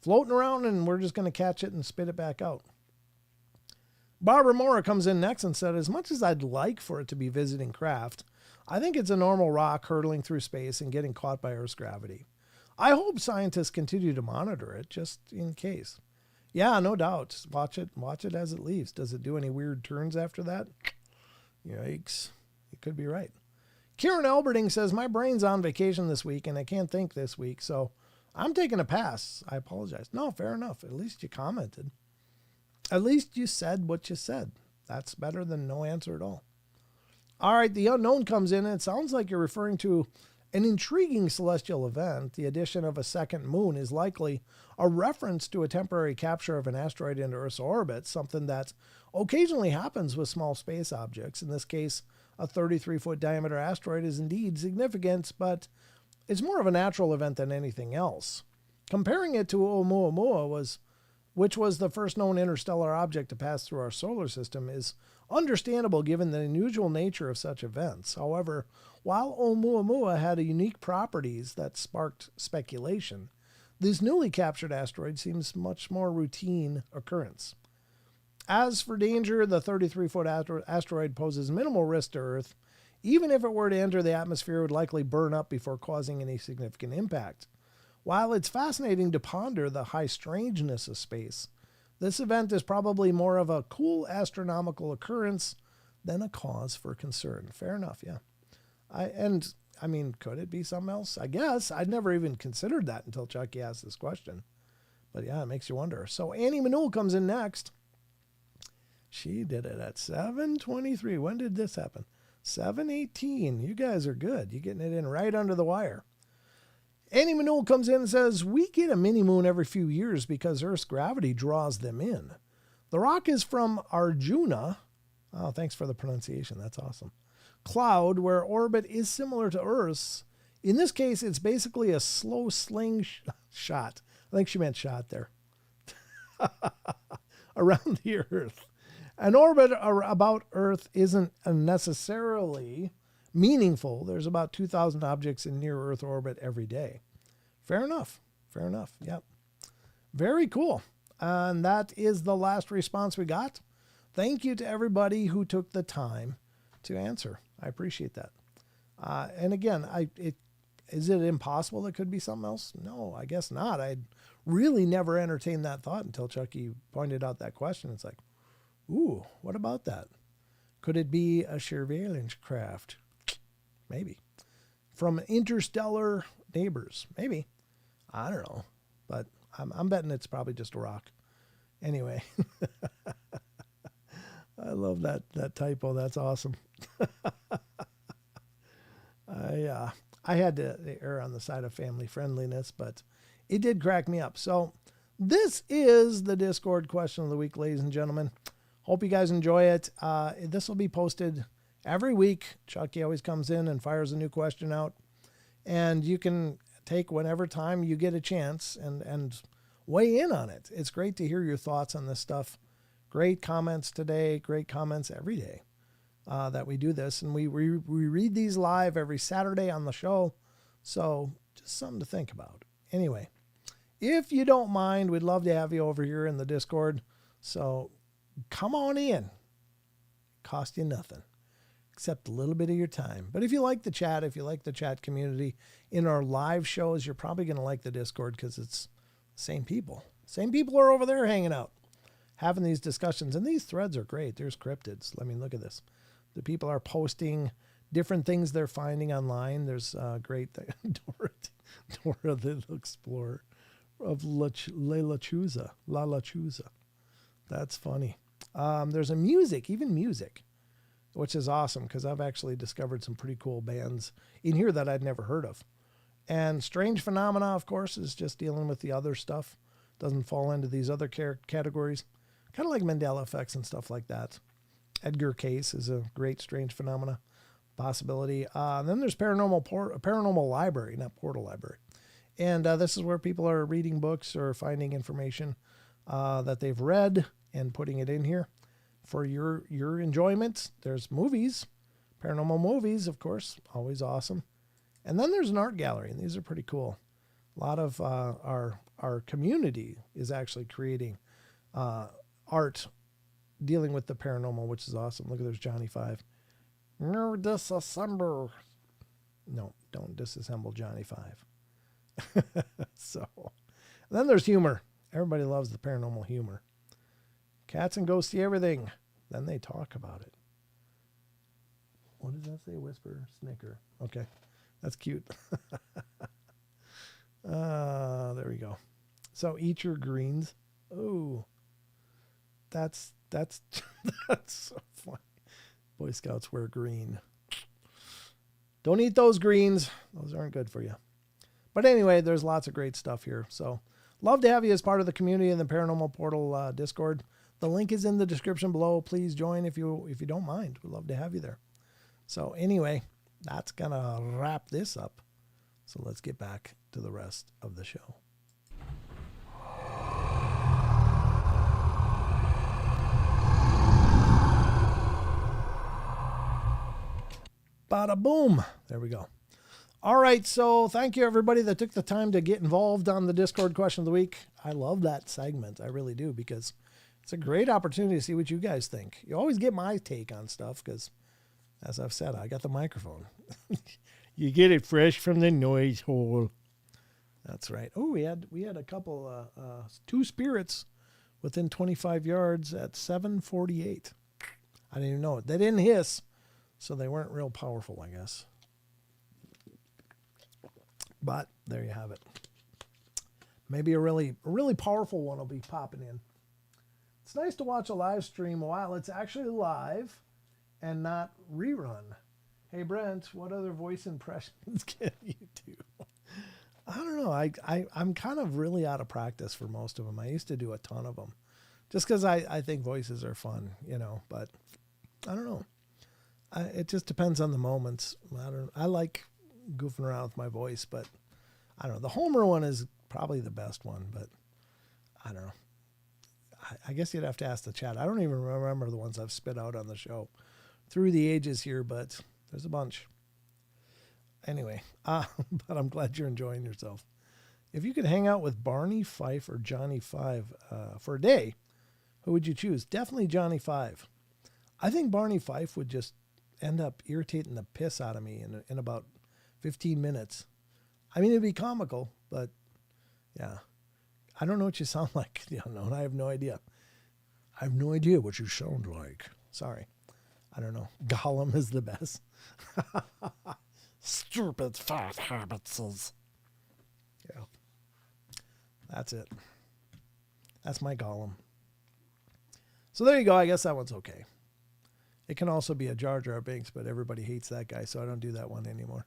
floating around and we're just going to catch it and spit it back out. Barbara Mora comes in next and said, as much as I'd like for it to be visiting craft, I think it's a normal rock hurtling through space and getting caught by Earth's gravity. I hope scientists continue to monitor it just in case. Yeah, no doubt. Watch it as it leaves. Does it do any weird turns after that? Yikes. You could be right. Kieran Alberding says, my brain's on vacation this week and I can't think this week, so I'm taking a pass. I apologize. No, fair enough. At least you commented. At least you said what you said. That's better than no answer at all. All right, the unknown comes in and it sounds like you're referring to an intriguing celestial event. The addition of a second moon is likely a reference to a temporary capture of an asteroid into Earth's orbit, something that occasionally happens with small space objects. In this case, a 33-foot diameter asteroid is indeed significant, but it's more of a natural event than anything else. Comparing it to Oumuamua, which was the first known interstellar object to pass through our solar system, is understandable given the unusual nature of such events. However, while Oumuamua had unique properties that sparked speculation, this newly captured asteroid seems much more routine occurrence. As for danger, the 33-foot asteroid poses minimal risk to Earth. Even if it were to enter the atmosphere, it would likely burn up before causing any significant impact. While it's fascinating to ponder the high strangeness of space, this event is probably more of a cool astronomical occurrence than a cause for concern. Fair enough, yeah. Could it be something else? I guess. I'd never even considered that until Chucky asked this question. But yeah, it makes you wonder. So Annie Manul comes in next. She did it at 7:23. When did this happen? 7:18. You guys are good. You're getting it in right under the wire. Annie Manul comes in and says, we get a mini-moon every few years because Earth's gravity draws them in. The rock is from Arjuna. Oh, thanks for the pronunciation. That's awesome. Cloud, where orbit is similar to Earth's. In this case, it's basically a slow sling shot. I think she meant shot there. Around the Earth. An orbit about Earth isn't necessarily meaningful. There's about 2,000 objects in near-Earth orbit every day. Fair enough. Fair enough. Yep. Very cool. And that is the last response we got. Thank you to everybody who took the time to answer. I appreciate that. And again, is it impossible it could be something else? No, I guess not. I'd really never entertained that thought until Chucky pointed out that question. It's like, ooh, what about that? Could it be a surveillance craft? Maybe. From interstellar neighbors? Maybe. I don't know. But I'm betting it's probably just a rock. Anyway. I love that typo. That's awesome. I had to err on the side of family friendliness, but it did crack me up. So this is the Discord question of the week, ladies and gentlemen. Hope you guys enjoy it. This will be posted every week. Chucky always comes in and fires a new question out. And you can take whenever time you get a chance and weigh in on it. It's great to hear your thoughts on this stuff. Great comments today. Great comments every day that we do this. And we read these live every Saturday on the show. So just something to think about. Anyway, if you don't mind, we'd love to have you over here in the Discord. So come on in. Cost you nothing except a little bit of your time. But if you like the chat, if you like the chat community in our live shows, you're probably going to like the Discord because it's the same people. Same people are over there hanging out, having these discussions. And these threads are great. There's cryptids. I mean, look at this. The people are posting different things they're finding online. There's great Dora the Explorer of La Lechuza. That's funny. There's even music. which is awesome because I've actually discovered some pretty cool bands in here that I'd never heard of. And Strange Phenomena, of course, is just dealing with the other stuff. Doesn't fall into these other categories. Kind of like Mandela effects and stuff like that. Edgar Case is a great Strange Phenomena possibility. And then there's Paranormal Library, not Portal Library. And this is where people are reading books or finding information that they've read and putting it in here for your enjoyment. There's movies, paranormal movies, of course, always awesome. And then there's an art gallery, and these are pretty cool. A lot of our community is actually creating art dealing with the paranormal, which is awesome. Look at there's Johnny Five. No disassemble. No, don't disassemble Johnny Five. So, and then there's humor. Everybody loves the paranormal humor. Cats and ghosts see everything. Then they talk about it. What does that say? Whisper, snicker. Okay, that's cute. There we go. So eat your greens. Oh, that's that's so funny. Boy Scouts wear green. Don't eat those greens. Those aren't good for you. But anyway, there's lots of great stuff here. So love to have you as part of the community in the Paranormal Portal Discord. The link is in the description below. Please join if you don't mind. We'd love to have you there. So anyway, that's going to wrap this up. So let's get back to the rest of the show. Bada boom. There we go. All right. So thank you, everybody that took the time to get involved on the Discord question of the week. I love that segment. I really do, because it's a great opportunity to see what you guys think. You always get my take on stuff because, as I've said, I got the microphone. You get it fresh from the noise hole. That's right. Oh, we had a couple, two spirits within 25 yards at 748. I didn't even know it. They didn't hiss, so they weren't real powerful, I guess. But there you have it. Maybe a really powerful one will be popping in. It's nice to watch a live stream while it's actually live and not rerun. Hey, Brent, what other voice impressions can you do? I don't know. I'm kind of really out of practice for most of them. I used to do a ton of them just because I think voices are fun, but I don't know. It just depends on the moments. I like goofing around with my voice, but I don't know. The Homer one is probably the best one, but I don't know. I guess you'd have to ask the chat. I don't even remember the ones I've spit out on the show through the ages here, but there's a bunch. Anyway, but I'm glad you're enjoying yourself. If you could hang out with Barney Fife or Johnny Five for a day, who would you choose? Definitely Johnny Five. I think Barney Fife would just end up irritating the piss out of me in about 15 minutes. I mean, it'd be comical, but yeah. I don't know what you sound like. No, I have no idea. I have no idea what you sound like. Sorry. I don't know. Gollum is the best. Stupid fat habits. Yeah. That's it. That's my Gollum. So there you go. I guess that one's okay. It can also be a Jar Jar Binks, but everybody hates that guy, so I don't do that one anymore.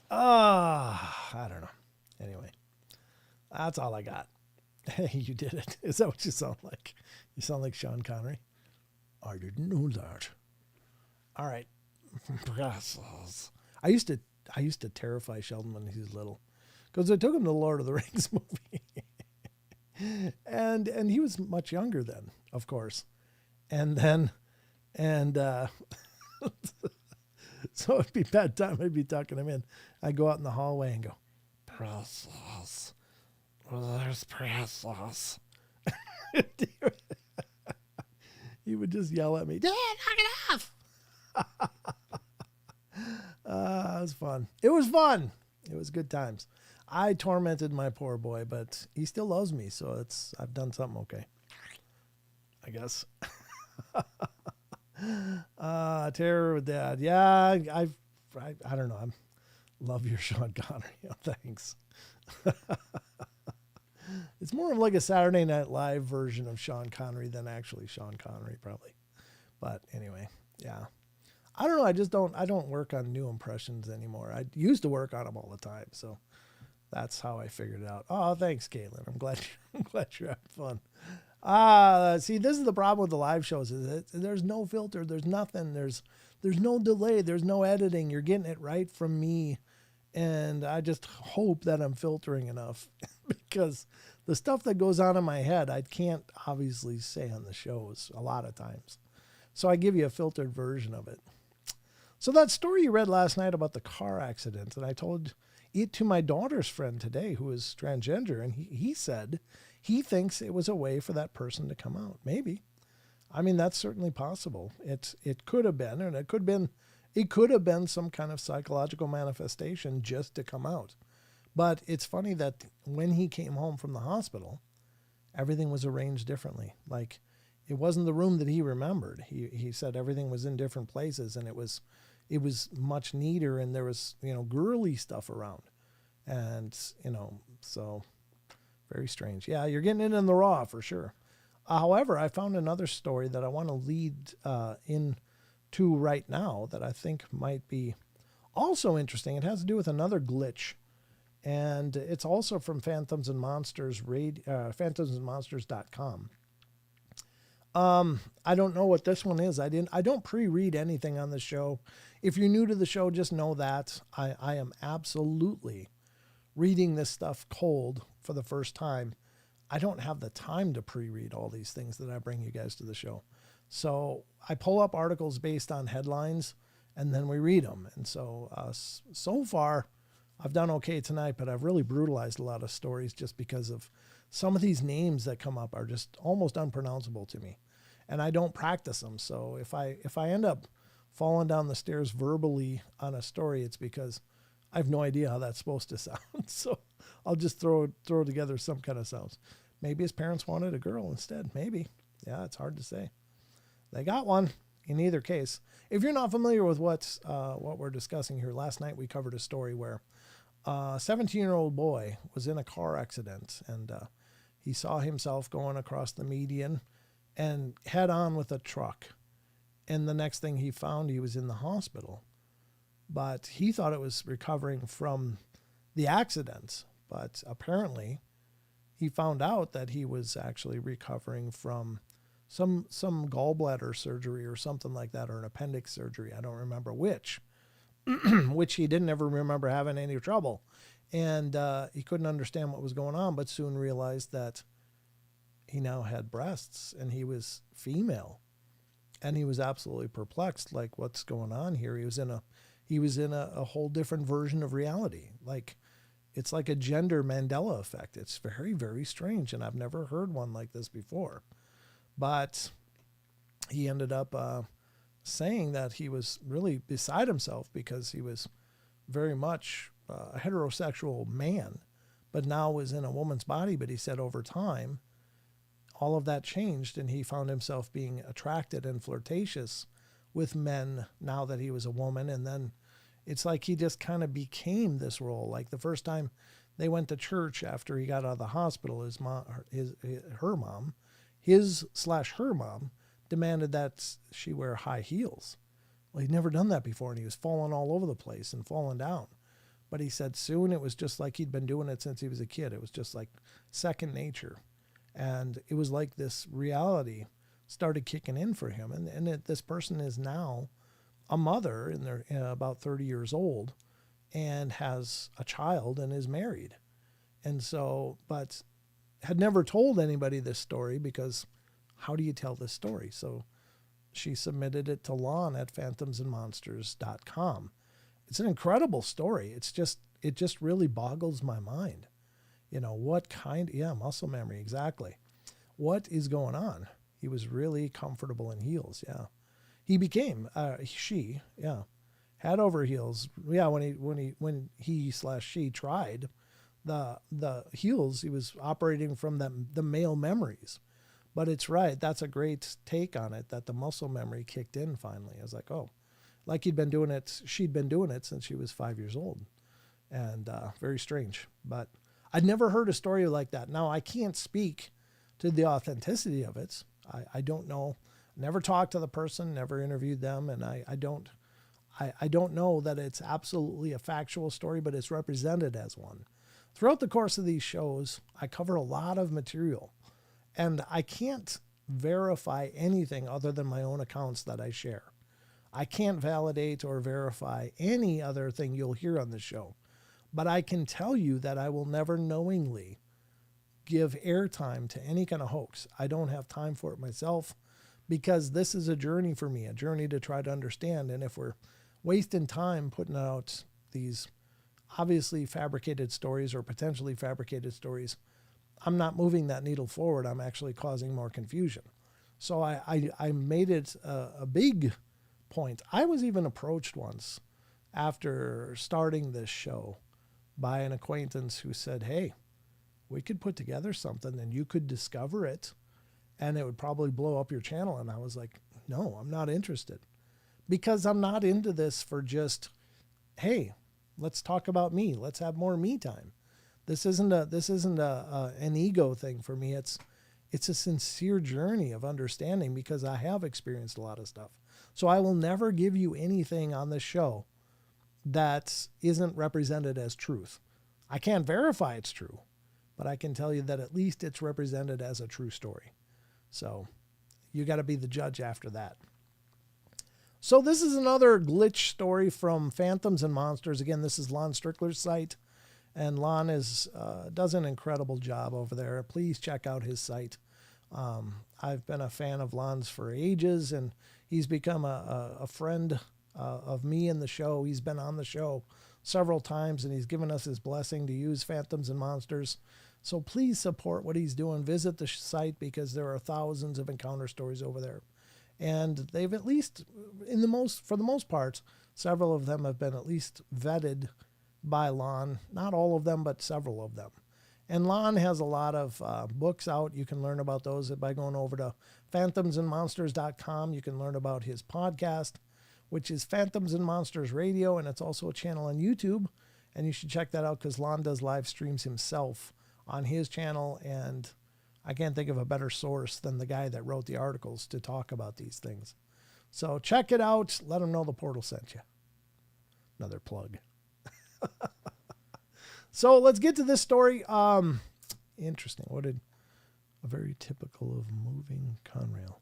I don't know. Anyway, that's all I got. Hey, you did it. Is that what you sound like? You sound like Sean Connery. I didn't know that. All right. I used to terrify Sheldon when he was little, because I took him to the Lord of the Rings movie, and he was much younger then, of course, and so it'd be bedtime. I'd be tucking him in. I'd go out in the hallway and go, "Precious, there's precious." He would just yell at me, "Dad, knock it off!" It was fun. It was fun. It was good times. I tormented my poor boy, but he still loves me, so I've done something okay, I guess. Terror with Dad. Yeah, I don't know. I love your Sean Connery. Thanks. It's more of like a Saturday Night Live version of Sean Connery than actually Sean Connery, probably. But anyway, yeah. I don't know. I don't work on new impressions anymore. I used to work on them all the time. So that's how I figured it out. Oh, thanks, Caitlin. I'm glad you're having fun. See, this is the problem with the live shows is that there's no filter. There's nothing. There's no delay. There's no editing. You're getting it right from me. And I just hope that I'm filtering enough because the stuff that goes on in my head, I can't obviously say on the shows a lot of times. So I give you a filtered version of it. So that story you read last night about the car accident, and I told it to my daughter's friend today who is transgender, and he said he thinks it was a way for that person to come out. Maybe. I mean, that's certainly possible. It could have been, and it could have been some kind of psychological manifestation just to come out. But it's funny that when he came home from the hospital, everything was arranged differently. Like, it wasn't the room that he remembered. He said everything was in different places, and it was much neater, and there was, girly stuff around. And, so very strange. Yeah, you're getting it in the raw for sure. However, I found another story that I want to lead into right now that I think might be also interesting. It has to do with another glitch. And it's also from Phantoms and Monsters, phantomsandmonsters.com. I don't know what this one is. I don't pre-read anything on the show. If you're new to the show, just know that I am absolutely reading this stuff cold for the first time. I don't have the time to pre-read all these things that I bring you guys to the show. So I pull up articles based on headlines and then we read them. And so, so far I've done okay tonight, but I've really brutalized a lot of stories just because of some of these names that come up are just almost unpronounceable to me. And I don't practice them. So if I end up falling down the stairs verbally on a story, it's because I have no idea how that's supposed to sound. So I'll just throw together some kind of sounds. Maybe his parents wanted a girl instead. Maybe. Yeah, it's hard to say. They got one in either case. If you're not familiar with what we're discussing here, last night we covered a story where a 17-year-old boy was in a car accident and he saw himself going across the median and head on with a truck. And the next thing he found, he was in the hospital. But he thought it was recovering from the accident. But apparently he found out that he was actually recovering from some gallbladder surgery or something like that, or an appendix surgery. I don't remember which, which he didn't ever remember having any trouble. And he couldn't understand what was going on, but soon realized that he now had breasts and he was female. And he was absolutely perplexed, like, what's going on here? He was in a whole different version of reality. Like, it's like a gender Mandela effect. It's very, very strange, and I've never heard one like this before. But he ended up saying that he was really beside himself because he was very much a heterosexual man, but now was in a woman's body. But he said over time, all of that changed, and he found himself being attracted and flirtatious with men now that he was a woman. And then it's like he just kind of became this role. Like the first time they went to church after he got out of the hospital, her mom demanded that she wear high heels. Well, he'd never done that before, and he was falling all over the place and falling down. But he said soon it was just like he'd been doing it since he was a kid. It was just like second nature. And it was like this reality started kicking in for him. And this person is now a mother, and they're about 30 years old, and has a child and is married. And so, but had never told anybody this story because how do you tell this story? So she submitted it to Lon at phantomsandmonsters.com. It's an incredible story. It just really boggles my mind. Muscle memory, exactly. What is going on? He was really comfortable in heels, yeah. He became, head over heels. Yeah, when he/she tried the heels, he was operating from the male memories. But it's right, that's a great take on it, that the muscle memory kicked in finally. I was like, oh, like she'd been doing it since she was 5 years old. And very strange. But I'd never heard a story like that. Now, I can't speak to the authenticity of it. I don't know. Never talked to the person, never interviewed them, and I don't know that it's absolutely a factual story, but it's represented as one. Throughout the course of these shows, I cover a lot of material, and I can't verify anything other than my own accounts that I share. I can't validate or verify any other thing you'll hear on the show, but I can tell you that I will never knowingly give airtime to any kind of hoax. I don't have time for it myself, because this is a journey for me, a journey to try to understand. And if we're wasting time putting out these obviously fabricated stories or potentially fabricated stories, I'm not moving that needle forward. I'm actually causing more confusion. So I made it a big point. I was even approached once after starting this show by an acquaintance who said, hey, we could put together something and you could discover it and it would probably blow up your channel. And I was like, no, I'm not interested, because I'm not into this for just, hey, let's talk about me. Let's have more me time. This isn't an ego thing for me. It's a sincere journey of understanding, because I have experienced a lot of stuff. So I will never give you anything on this show that isn't represented as truth. I can't verify it's true, but I can tell you that at least it's represented as a true story. So you got to be the judge after that. So this is another glitch story from Phantoms and Monsters. Again, this is Lon Strickler's site, and Lon does an incredible job over there. Please check out his site. I've been a fan of Lon's for ages, and he's become a friend of me in the show. He's been on the show several times, and he's given us his blessing to use Phantoms and Monsters. So please support what he's doing. Visit the site, because there are thousands of encounter stories over there. And they've at least, for the most part, several of them have been at least vetted by Lon. Not all of them, but several of them. And Lon has a lot of books out. You can learn about those by going over to phantomsandmonsters.com. You can learn about his podcast, which is Phantoms and Monsters Radio, and it's also a channel on YouTube. And you should check that out, because Lon does live streams himself on his channel, and I can't think of a better source than the guy that wrote the articles to talk about these things. So check it out. Let them know the portal sent you. Another plug. So let's get to this story. Interesting. A very typical of moving Conrail.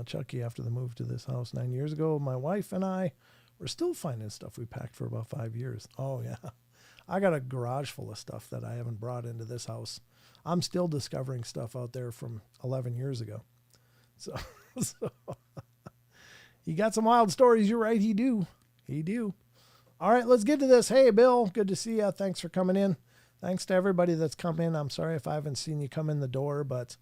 Chucky, after the move to this house 9 years ago, my wife and I were still finding stuff we packed for about 5 years. Oh, yeah. I got a garage full of stuff that I haven't brought into this house. I'm still discovering stuff out there from 11 years ago. So he got some wild stories. You're right. He do. All right, let's get to this. Hey, Bill, good to see you. Thanks for coming in. Thanks to everybody that's come in. I'm sorry if I haven't seen you come in the door, but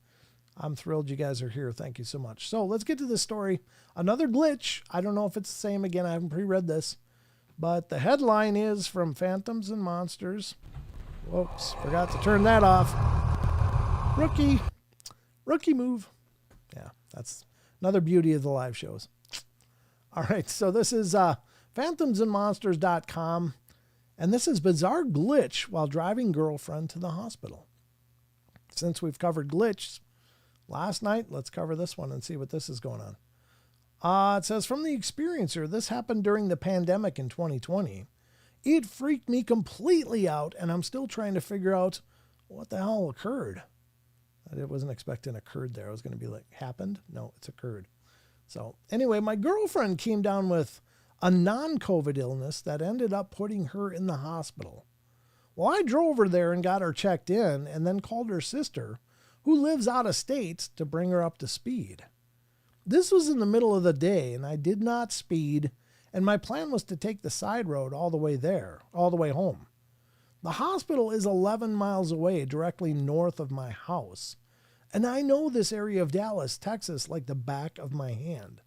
I'm thrilled you guys are here. Thank you so much. So let's get to this story. Another glitch. I don't know if it's the same again. I haven't pre-read this, but the headline is from Phantoms and Monsters. Whoops, forgot to turn that off. Rookie move. Yeah, that's another beauty of the live shows. All right, so this is phantomsandmonsters.com, and this is bizarre glitch while driving girlfriend to the hospital. Since we've covered glitch last night, let's cover this one and see what this is going on. It says, from the experiencer, this happened during the pandemic in 2020. It freaked me completely out, and I'm still trying to figure out what the hell occurred. I wasn't expecting occurred there. I was going to be like, happened? No, it's occurred. So anyway, my girlfriend came down with a non-COVID illness that ended up putting her in the hospital. Well, I drove her there and got her checked in, and then called her sister, who lives out of state, to bring her up to speed. This was in the middle of the day, and I did not speed, and my plan was to take the side road all the way home. The hospital is 11 miles away, directly north of my house, and I know this area of Dallas, Texas, like the back of my hand.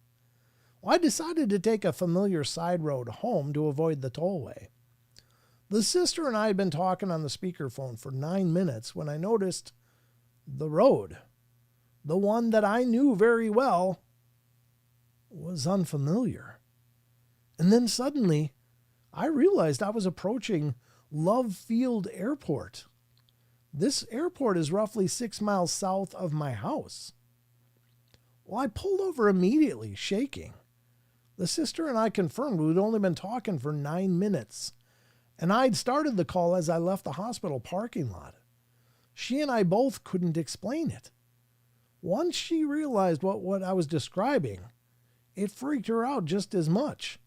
Well, I decided to take a familiar side road home to avoid the tollway. The sister and I had been talking on the speakerphone for 9 minutes when I noticed the road, the one that I knew very well, was unfamiliar. And then suddenly, I realized I was approaching Love Field Airport. This airport is roughly 6 miles south of my house. Well, I pulled over immediately, shaking. The sister and I confirmed we'd only been talking for 9 minutes, and I'd started the call as I left the hospital parking lot. She and I both couldn't explain it. Once she realized what I was describing, it freaked her out just as much.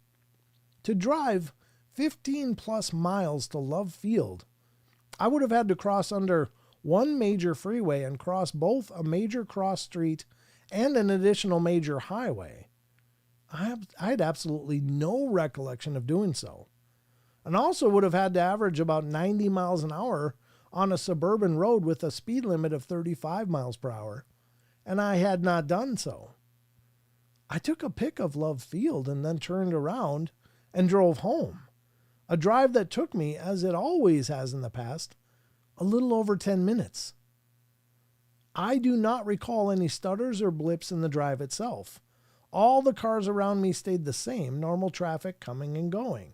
To drive 15 plus miles to Love Field, I would have had to cross under one major freeway and cross both a major cross street and an additional major highway. I had absolutely no recollection of doing so. And also would have had to average about 90 miles an hour on a suburban road with a speed limit of 35 miles per hour, and I had not done so. I took a pic of Love Field and then turned around and drove home. A drive that took me, as it always has in the past, a little over 10 minutes. I do not recall any stutters or blips in the drive itself. All the cars around me stayed the same, normal traffic coming and going.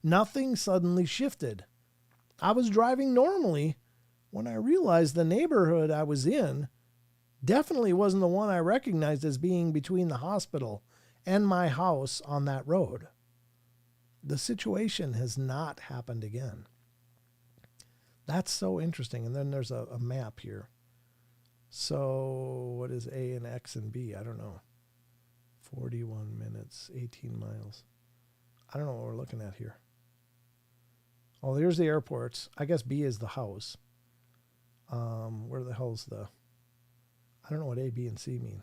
Nothing suddenly shifted. I was driving normally when I realized the neighborhood I was in definitely wasn't the one I recognized as being between the hospital and my house on that road. The situation has not happened again. That's so interesting. And then there's a map here. So what is A and X and B? I don't know. 41 minutes, 18 miles. I don't know what we're looking at here. Oh, here's the airports. I guess B is the house. Where the hell's the... I don't know what A, B, and C mean.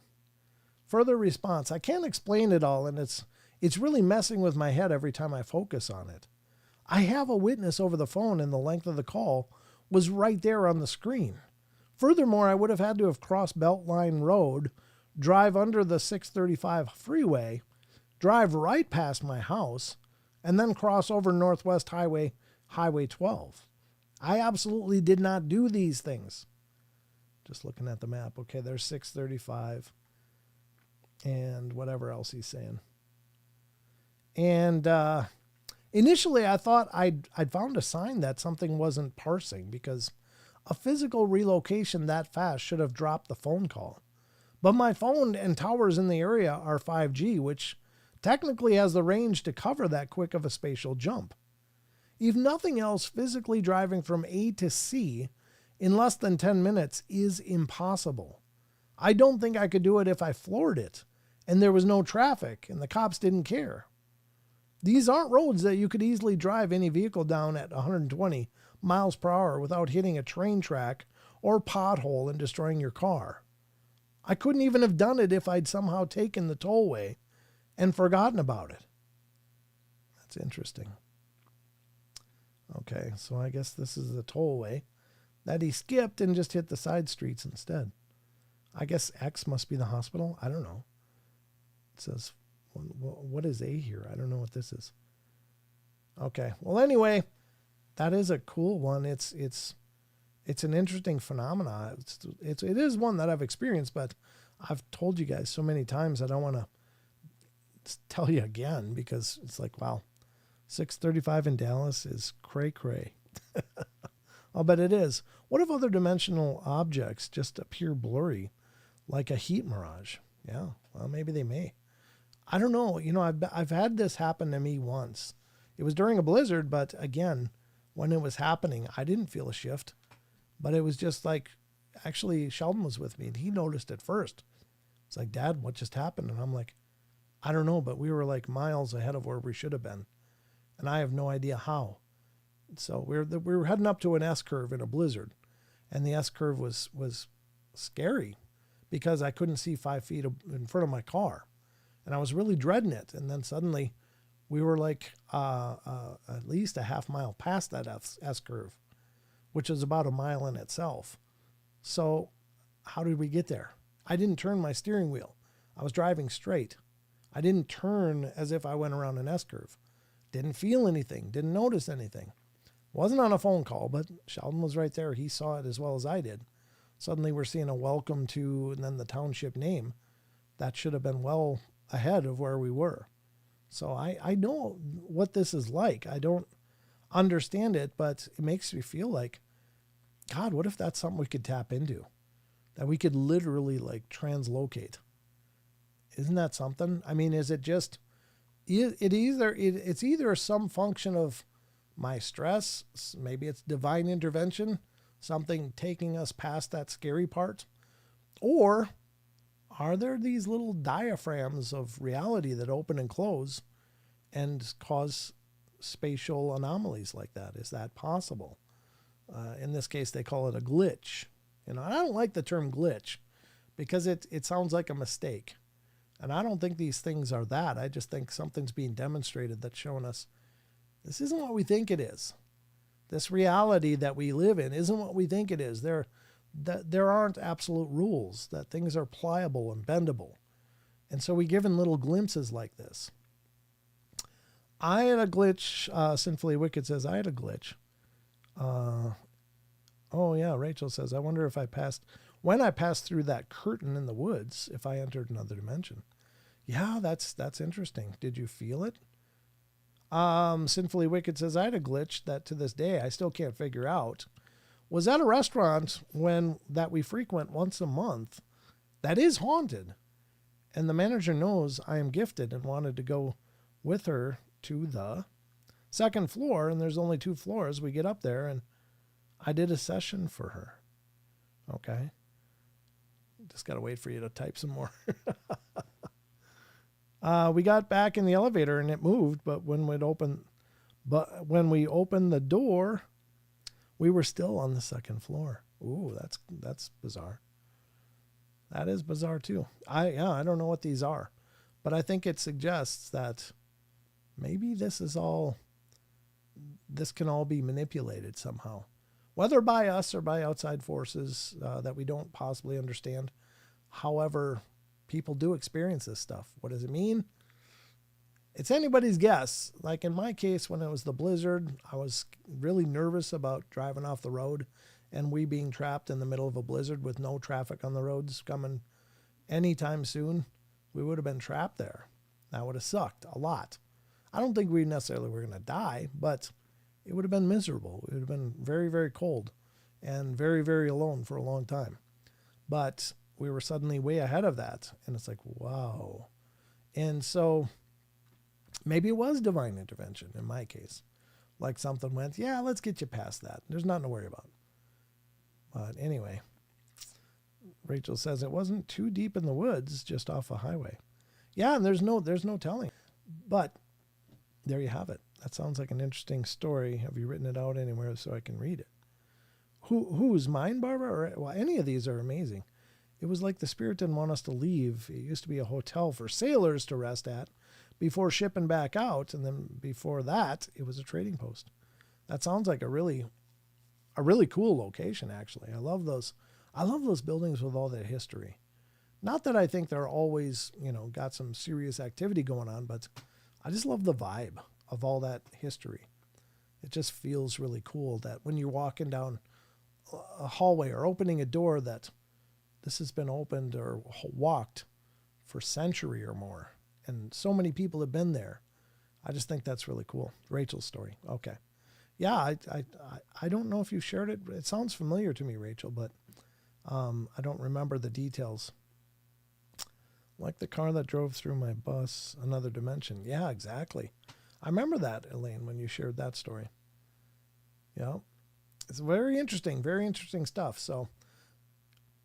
Further response. I can't explain it all, and it's really messing with my head every time I focus on it. I have a witness over the phone, and the length of the call was right there on the screen. Furthermore, I would have had to have crossed Beltline Road, drive under the 635 freeway, drive right past my house, and then cross over Northwest Highway 12. I absolutely did not do these things. Just looking at the map. Okay, there's 635 and whatever else he's saying. And initially I thought I'd found a sign that something wasn't parsing, because a physical relocation that fast should have dropped the phone call. But my phone and towers in the area are 5G, which technically has the range to cover that quick of a spatial jump. If nothing else, physically driving from A to C in less than 10 minutes is impossible. I don't think I could do it if I floored it and there was no traffic and the cops didn't care. These aren't roads that you could easily drive any vehicle down at 120 miles per hour without hitting a train track or pothole and destroying your car. I couldn't even have done it if I'd somehow taken the tollway and forgotten about it. That's interesting. Okay, so I guess this is the tollway that he skipped and just hit the side streets instead. I guess X must be the hospital. I don't know. It says, what is A here? I don't know what this is. Okay, well anyway, that is a cool one. It's an interesting phenomena. It is one that I've experienced, but I've told you guys so many times I don't want to tell you again, because it's like, wow, 635 in Dallas is cray. I'll bet it is. What if other dimensional objects just appear blurry, like a heat mirage? Yeah, well, maybe they may. I don't know. You know, I've had this happen to me once. It was during a blizzard, but again, when it was happening, I didn't feel a shift. But it was just like, actually, Sheldon was with me, and he noticed it first. It's like, Dad, what just happened? And I'm like, I don't know, but we were like miles ahead of where we should have been. And I have no idea how. So we were heading up to an S-curve in a blizzard. And the S-curve was scary because I couldn't see 5 feet in front of my car. And I was really dreading it. And then suddenly we were like at least a half mile past that S-curve, which is about a mile in itself. So how did we get there? I didn't turn my steering wheel. I was driving straight. I didn't turn as if I went around an S-curve. Didn't feel anything. Didn't notice anything. Wasn't on a phone call, but Sheldon was right there. He saw it as well as I did. Suddenly we're seeing a welcome to, and then the township name. That should have been well ahead of where we were. So I know what this is like. understand it, but it makes me feel like, God, what if that's something we could tap into? That we could literally like translocate. Isn't that something? I mean, is it just, it's either some function of my stress, maybe it's divine intervention, something taking us past that scary part, or are there these little diaphragms of reality that open and close and cause spatial anomalies like that? Is that possible? In this case, they call it a glitch. I don't like the term glitch because it sounds like a mistake. And I don't think these things are that. I just think something's being demonstrated that's showing us this isn't what we think it is. This reality that we live in isn't what we think it is. There aren't absolute rules, that things are pliable and bendable. And so we're given little glimpses like this. I had a glitch. Sinfully Wicked says, I had a glitch. Oh yeah, Rachel says, I wonder if when I passed through that curtain in the woods, if I entered another dimension. Yeah, that's interesting. Did you feel it? Sinfully Wicked says, I had a glitch that to this day I still can't figure out. Was at a restaurant that we frequent once a month that is haunted. And the manager knows I am gifted and wanted to go with her to the second floor. And there's only 2 floors. We get up there and I did a session for her. Okay. Just got to wait for you to type some more. We got back in the elevator and it moved, but when we opened the door, we were still on the second floor. Ooh, that's bizarre. That is bizarre too. I don't know what these are, but I think it suggests that maybe this can all be manipulated somehow, whether by us or by outside forces that we don't possibly understand. However, people do experience this stuff. What does it mean? It's anybody's guess. Like in my case, when it was the blizzard, I was really nervous about driving off the road and we being trapped in the middle of a blizzard with no traffic on the roads coming anytime soon. We would have been trapped there. That would have sucked a lot. I don't think we necessarily were going to die, but it would have been miserable. It would have been very, very cold and very, very alone for a long time. But we were suddenly way ahead of that. And it's like, wow. And so maybe it was divine intervention in my case. Like something went, yeah, let's get you past that. There's nothing to worry about. But anyway, Rachel says it wasn't too deep in the woods, just off a highway. Yeah, and there's no telling. But there you have it. That sounds like an interesting story. Have you written it out anywhere so I can read it? Who's mine, Barbara? Well, any of these are amazing. It was like the spirit didn't want us to leave. It used to be a hotel for sailors to rest at before shipping back out. And then before that, it was a trading post. That sounds like a really cool location, actually. I love those buildings with all that history. Not that I think they're always, got some serious activity going on, but I just love the vibe of all that history. It just feels really cool that when you're walking down a hallway or opening a door that this has been opened or walked for a century or more. And so many people have been there. I just think that's really cool. Rachel's story. Okay. Yeah, I don't know if you shared it. It sounds familiar to me, Rachel, but I don't remember the details. Like the car that drove through my bus, another dimension. Yeah, exactly. I remember that, Elaine, when you shared that story. Yeah. It's very interesting stuff. So,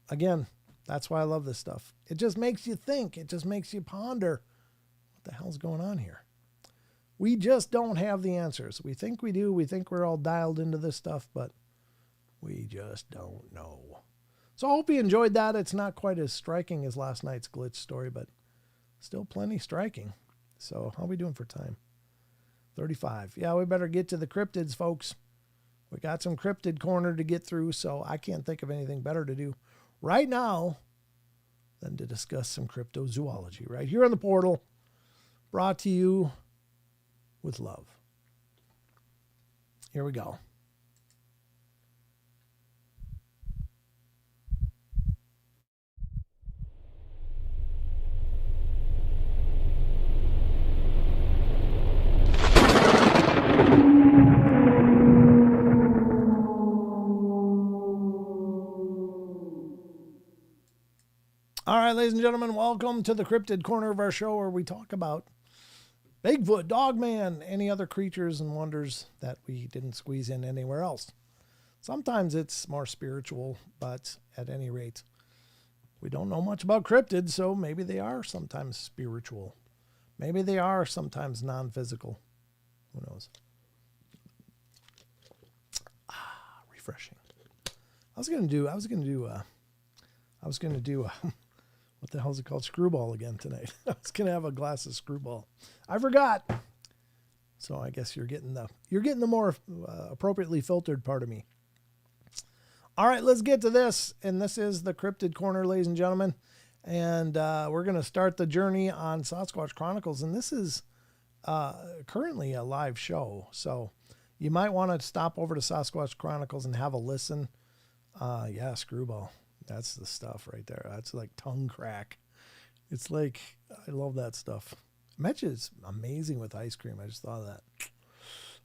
again, that's why I love this stuff. It just makes you think. It just makes you ponder what the hell's going on here. We just don't have the answers. We think we do. We think we're all dialed into this stuff, but we just don't know. So I hope you enjoyed that. It's not quite as striking as last night's glitch story, but still plenty striking. So how are we doing for time? 35. Yeah, we better get to the cryptids, folks. We got some cryptid corner to get through, so I can't think of anything better to do right now than to discuss some cryptozoology right here on the portal, brought to you with love. Here we go. All right, ladies and gentlemen, welcome to the Cryptid corner of our show where we talk about Bigfoot, Dogman, any other creatures and wonders that we didn't squeeze in anywhere else. Sometimes it's more spiritual, but at any rate, we don't know much about cryptids, so maybe they are sometimes spiritual. Maybe they are sometimes non-physical. Who knows? Refreshing. I was gonna do what the hell is it called? Screwball again tonight. I was gonna have a glass of Screwball. I forgot. So I guess you're getting the more appropriately filtered part of me. All right, let's get to this. And this is the Cryptid Corner, ladies and gentlemen. And we're going to start the journey on Sasquatch Chronicles. And this is currently a live show. So you might want to stop over to Sasquatch Chronicles and have a listen. Yeah, Screwball. That's the stuff right there. That's like tongue crack. It's like, I love that stuff. I bet you it's amazing with ice cream. I just thought of that.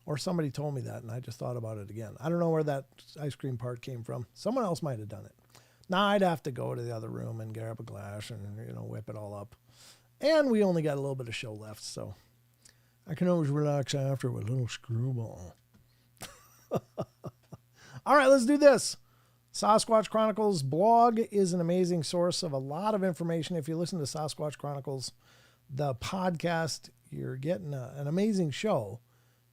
Or somebody told me that, and I just thought about it again. I don't know where that ice cream part came from. Someone else might have done it. Now I'd have to go to the other room and grab a glass and, whip it all up. And we only got a little bit of show left, so I can always relax after with a little Screwball. All right, let's do this. Sasquatch Chronicles blog is an amazing source of a lot of information. If you listen to Sasquatch Chronicles, the podcast, you're getting an amazing show.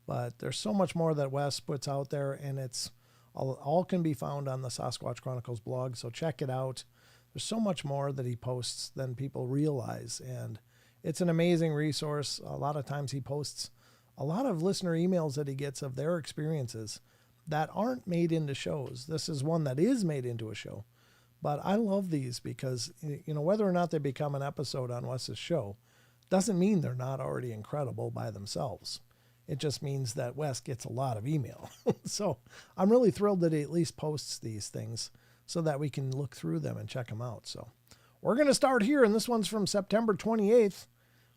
But there's so much more that Wes puts out there, and it's all can be found on the Sasquatch Chronicles blog. So check it out. There's so much more that he posts than people realize, and it's an amazing resource. A lot of times he posts a lot of listener emails that he gets of their experiences that aren't made into shows. This is one that is made into a show. But I love these because, whether or not they become an episode on Wes's show doesn't mean they're not already incredible by themselves. It just means that Wes gets a lot of email. So I'm really thrilled that he at least posts these things so that we can look through them and check them out. So we're going to start here, and this one's from September 28th,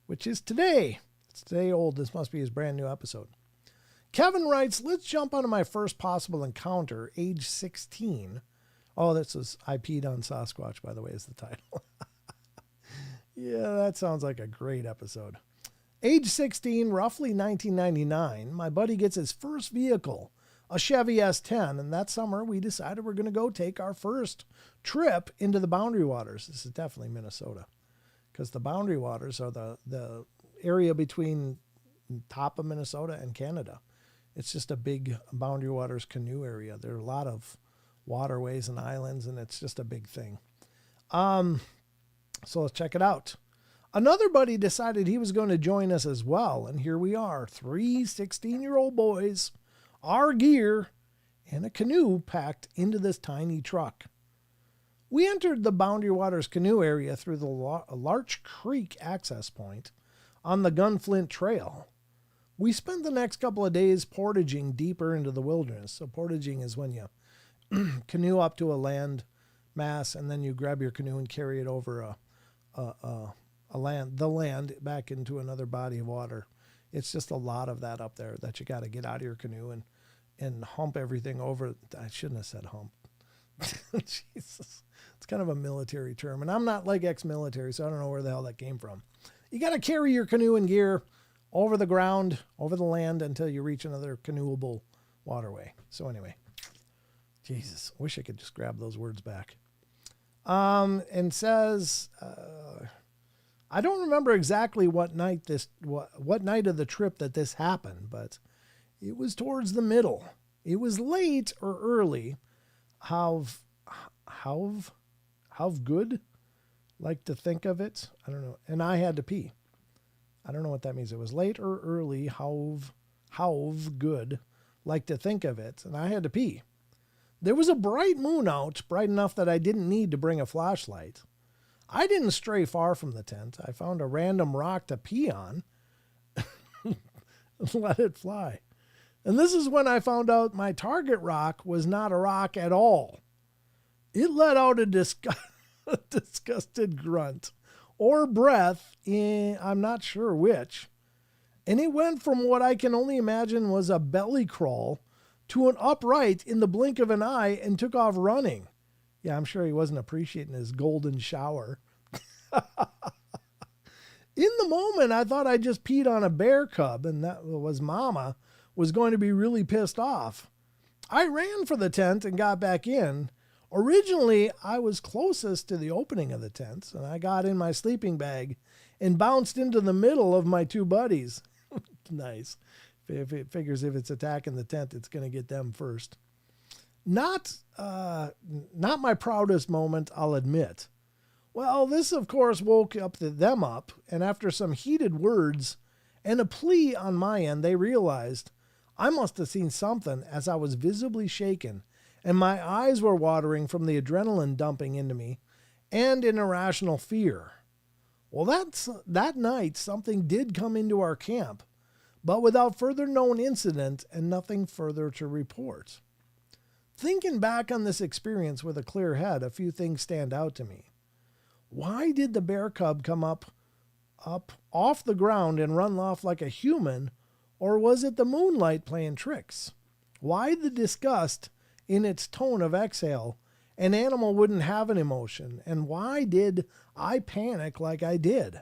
which is today. It's today old. This must be his brand new episode. Kevin writes, let's jump onto my first possible encounter, age 16. Oh, this is I Peed on Sasquatch, by the way, is the title. Yeah, that sounds like a great episode. Age 16, roughly 1999, my buddy gets his first vehicle, a Chevy S10, and that summer we decided we're going to go take our first trip into the Boundary Waters. This is definitely Minnesota, because the Boundary Waters are the area between top of Minnesota and Canada. It's just a big Boundary Waters canoe area. There are a lot of waterways and islands, and it's just a big thing. So let's check it out. Another buddy decided he was going to join us as well, and here we are, 3 16-year-old boys, our gear, and a canoe packed into this tiny truck. We entered the Boundary Waters canoe area through the Larch Creek access point on the Gunflint Trail. We spent the next couple of days portaging deeper into the wilderness. So portaging is when you canoe up to a land mass, and then you grab your canoe and carry it over the land back into another body of water. It's just a lot of that up there that you got to get out of your canoe and hump everything over. I shouldn't have said hump. Jesus. It's kind of a military term, and I'm not like ex-military, so I don't know where the hell that came from. You got to carry your canoe and gear over the ground, over the land, until you reach another canoeable waterway. So anyway, Jesus, wish I could just grab those words back. And says, I don't remember exactly what night of the trip that this happened, but it was towards the middle. It was late or early. How good? Like to think of it? I don't know. And I had to pee. I don't know what that means. It was late or early. How good? Like to think of it. And I had to pee. There was a bright moon out, bright enough that I didn't need to bring a flashlight. I didn't stray far from the tent. I found a random rock to pee on and let it fly. And this is when I found out my target rock was not a rock at all. It let out a disgusted grunt or breath, I'm not sure which. And it went from what I can only imagine was a belly crawl to an upright in the blink of an eye and took off running. Yeah, I'm sure he wasn't appreciating his golden shower. In the moment, I thought I just peed on a bear cub, and that was Mama was going to be really pissed off. I ran for the tent and got back in. Originally, I was closest to the opening of the tent, and I got in my sleeping bag and bounced into the middle of my two buddies. Nice. If it figures if it's attacking the tent, it's going to get them first. Not my proudest moment, I'll admit. Well, this, of course, woke them up, and after some heated words and a plea on my end, they realized I must have seen something as I was visibly shaken, and my eyes were watering from the adrenaline dumping into me and an irrational fear. Well, that night, something did come into our camp, but without further known incident and nothing further to report. Thinking back on this experience with a clear head, a few things stand out to me. Why did the bear cub come up off the ground and run off like a human, or was it the moonlight playing tricks? Why the disgust in its tone of exhale? An animal wouldn't have an emotion, and why did I panic like I did?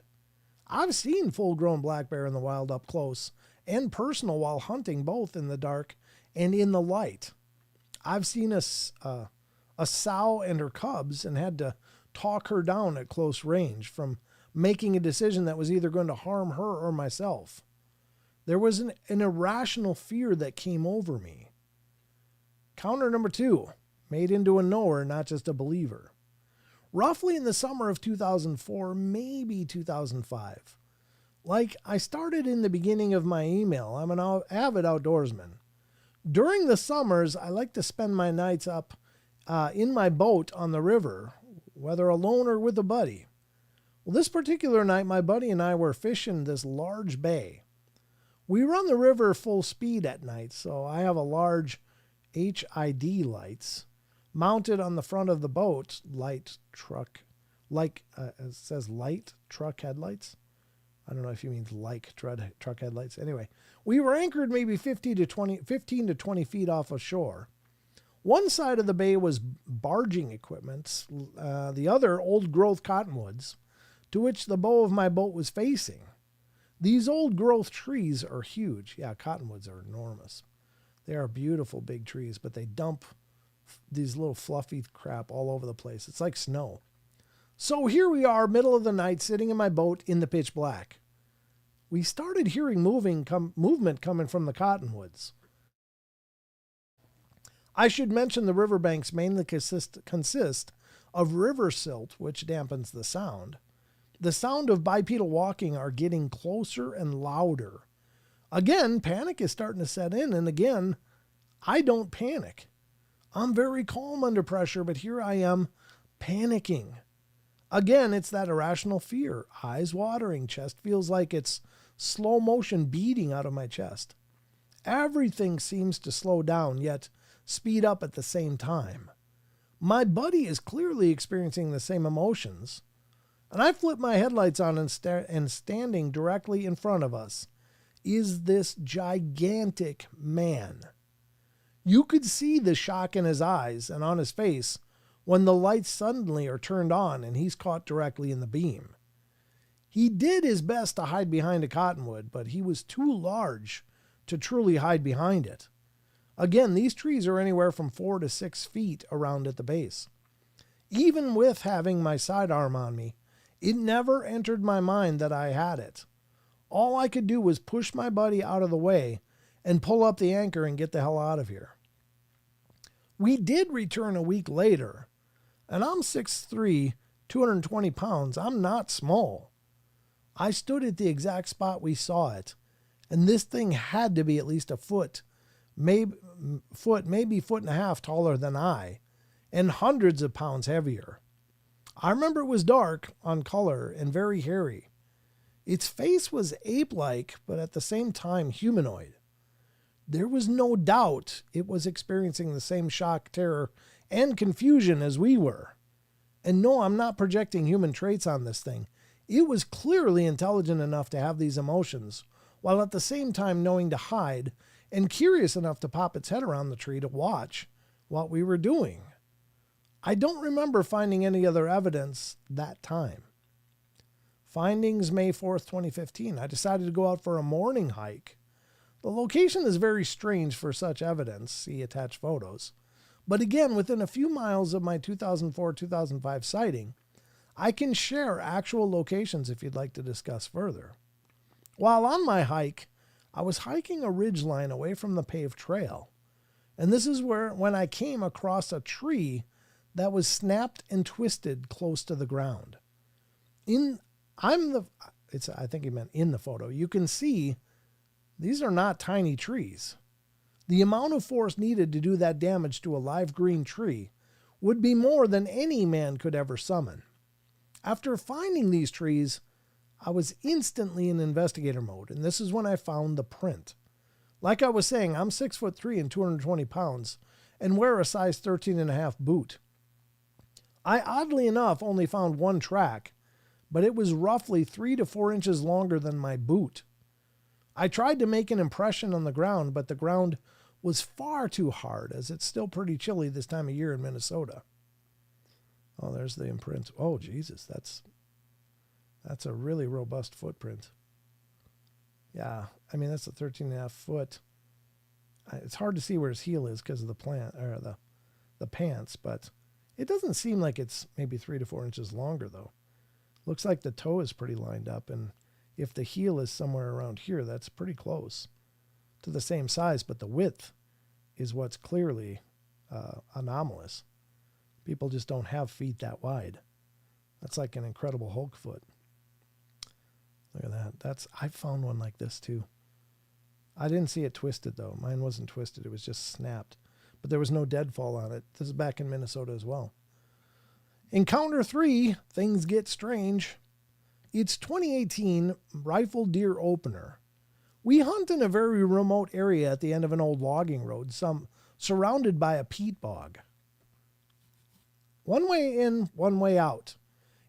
I've seen full-grown black bear in the wild up close and personal while hunting both in the dark and in the light. I've seen a sow and her cubs and had to talk her down at close range from making a decision that was either going to harm her or myself. There was an irrational fear that came over me. Counter number 2, made into a knower, not just a believer. Roughly in the summer of 2004, maybe 2005. Like I started in the beginning of my email, I'm an avid outdoorsman. During the summers, I like to spend my nights up in my boat on the river, whether alone or with a buddy. Well, this particular night, my buddy and I were fishing this large bay. We run the river full speed at night, so I have a large HID lights mounted on the front of the boat, it says light truck headlights. I don't know if he means like truck headlights. Anyway, we were anchored maybe 15 to 20 feet off of shore. One side of the bay was barging equipment, the other old-growth cottonwoods, to which the bow of my boat was facing. These old-growth trees are huge. Yeah, cottonwoods are enormous. They are beautiful big trees, but they dump these little fluffy crap all over the place. It's like snow. So here we are, middle of the night, sitting in my boat in the pitch black. We started hearing movement coming from the cottonwoods. I should mention the riverbanks mainly consist of river silt, which dampens the sound. The sound of bipedal walking are getting closer and louder. Again, panic is starting to set in, and again, I don't panic. I'm very calm under pressure, but here I am panicking. Again, it's that irrational fear. Eyes watering, chest feels like it's slow motion beating out of my chest. Everything seems to slow down, yet speed up at the same time. My buddy is clearly experiencing the same emotions, and I flip my headlights on and standing directly in front of us is this gigantic man. You could see the shock in his eyes and on his face when the lights suddenly are turned on and he's caught directly in the beam. He did his best to hide behind a cottonwood, but he was too large to truly hide behind it. Again, these trees are anywhere from 4 to 6 feet around at the base. Even with having my sidearm on me, it never entered my mind that I had it. All I could do was push my buddy out of the way and pull up the anchor and get the hell out of here. We did return a week later, and I'm 6'3", 220 pounds. I'm not small. I stood at the exact spot we saw it, and this thing had to be at least a foot, maybe foot and a half taller than I, and hundreds of pounds heavier. I remember it was dark on color and very hairy. Its face was ape-like, but at the same time humanoid. There was no doubt it was experiencing the same shock, terror, and confusion as we were. And no, I'm not projecting human traits on this thing. It was clearly intelligent enough to have these emotions, while at the same time knowing to hide, and curious enough to pop its head around the tree to watch what we were doing. I don't remember finding any other evidence that time. Findings May 4th, 2015. I decided to go out for a morning hike. The location is very strange for such evidence. See attached photos. But again, within a few miles of my 2004-2005 sighting, I can share actual locations if you'd like to discuss further. While on my hike, I was hiking a ridgeline away from the paved trail. And this is when I came across a tree that was snapped and twisted close to the ground. I think he meant in the photo. You can see these are not tiny trees. The amount of force needed to do that damage to a live green tree would be more than any man could ever summon. After finding these trees, I was instantly in investigator mode, and this is when I found the print. Like I was saying, I'm 6'3" and 220 pounds and wear a size 13.5 boot. I oddly enough only found one track, but it was roughly 3 to 4 inches longer than my boot. I tried to make an impression on the ground, but the ground was far too hard, as it's still pretty chilly this time of year in Minnesota. Oh, there's the imprint. Oh, Jesus, that's a really robust footprint. Yeah, I mean, that's a 13.5 foot. It's hard to see where his heel is because of the plant or the pants, but it doesn't seem like it's maybe 3 to 4 inches longer, though. Looks like the toe is pretty lined up, and if the heel is somewhere around here, that's pretty close to the same size, but the width is what's clearly anomalous. People just don't have feet that wide. That's like an incredible Hulk foot. Look at that. I found one like this too. I didn't see it twisted though. Mine wasn't twisted. It was just snapped. But there was no deadfall on it. This is back in Minnesota as well. Encounter 3, things get strange. It's 2018 rifle deer opener. We hunt in a very remote area at the end of an old logging road, surrounded by a peat bog. One way in, one way out.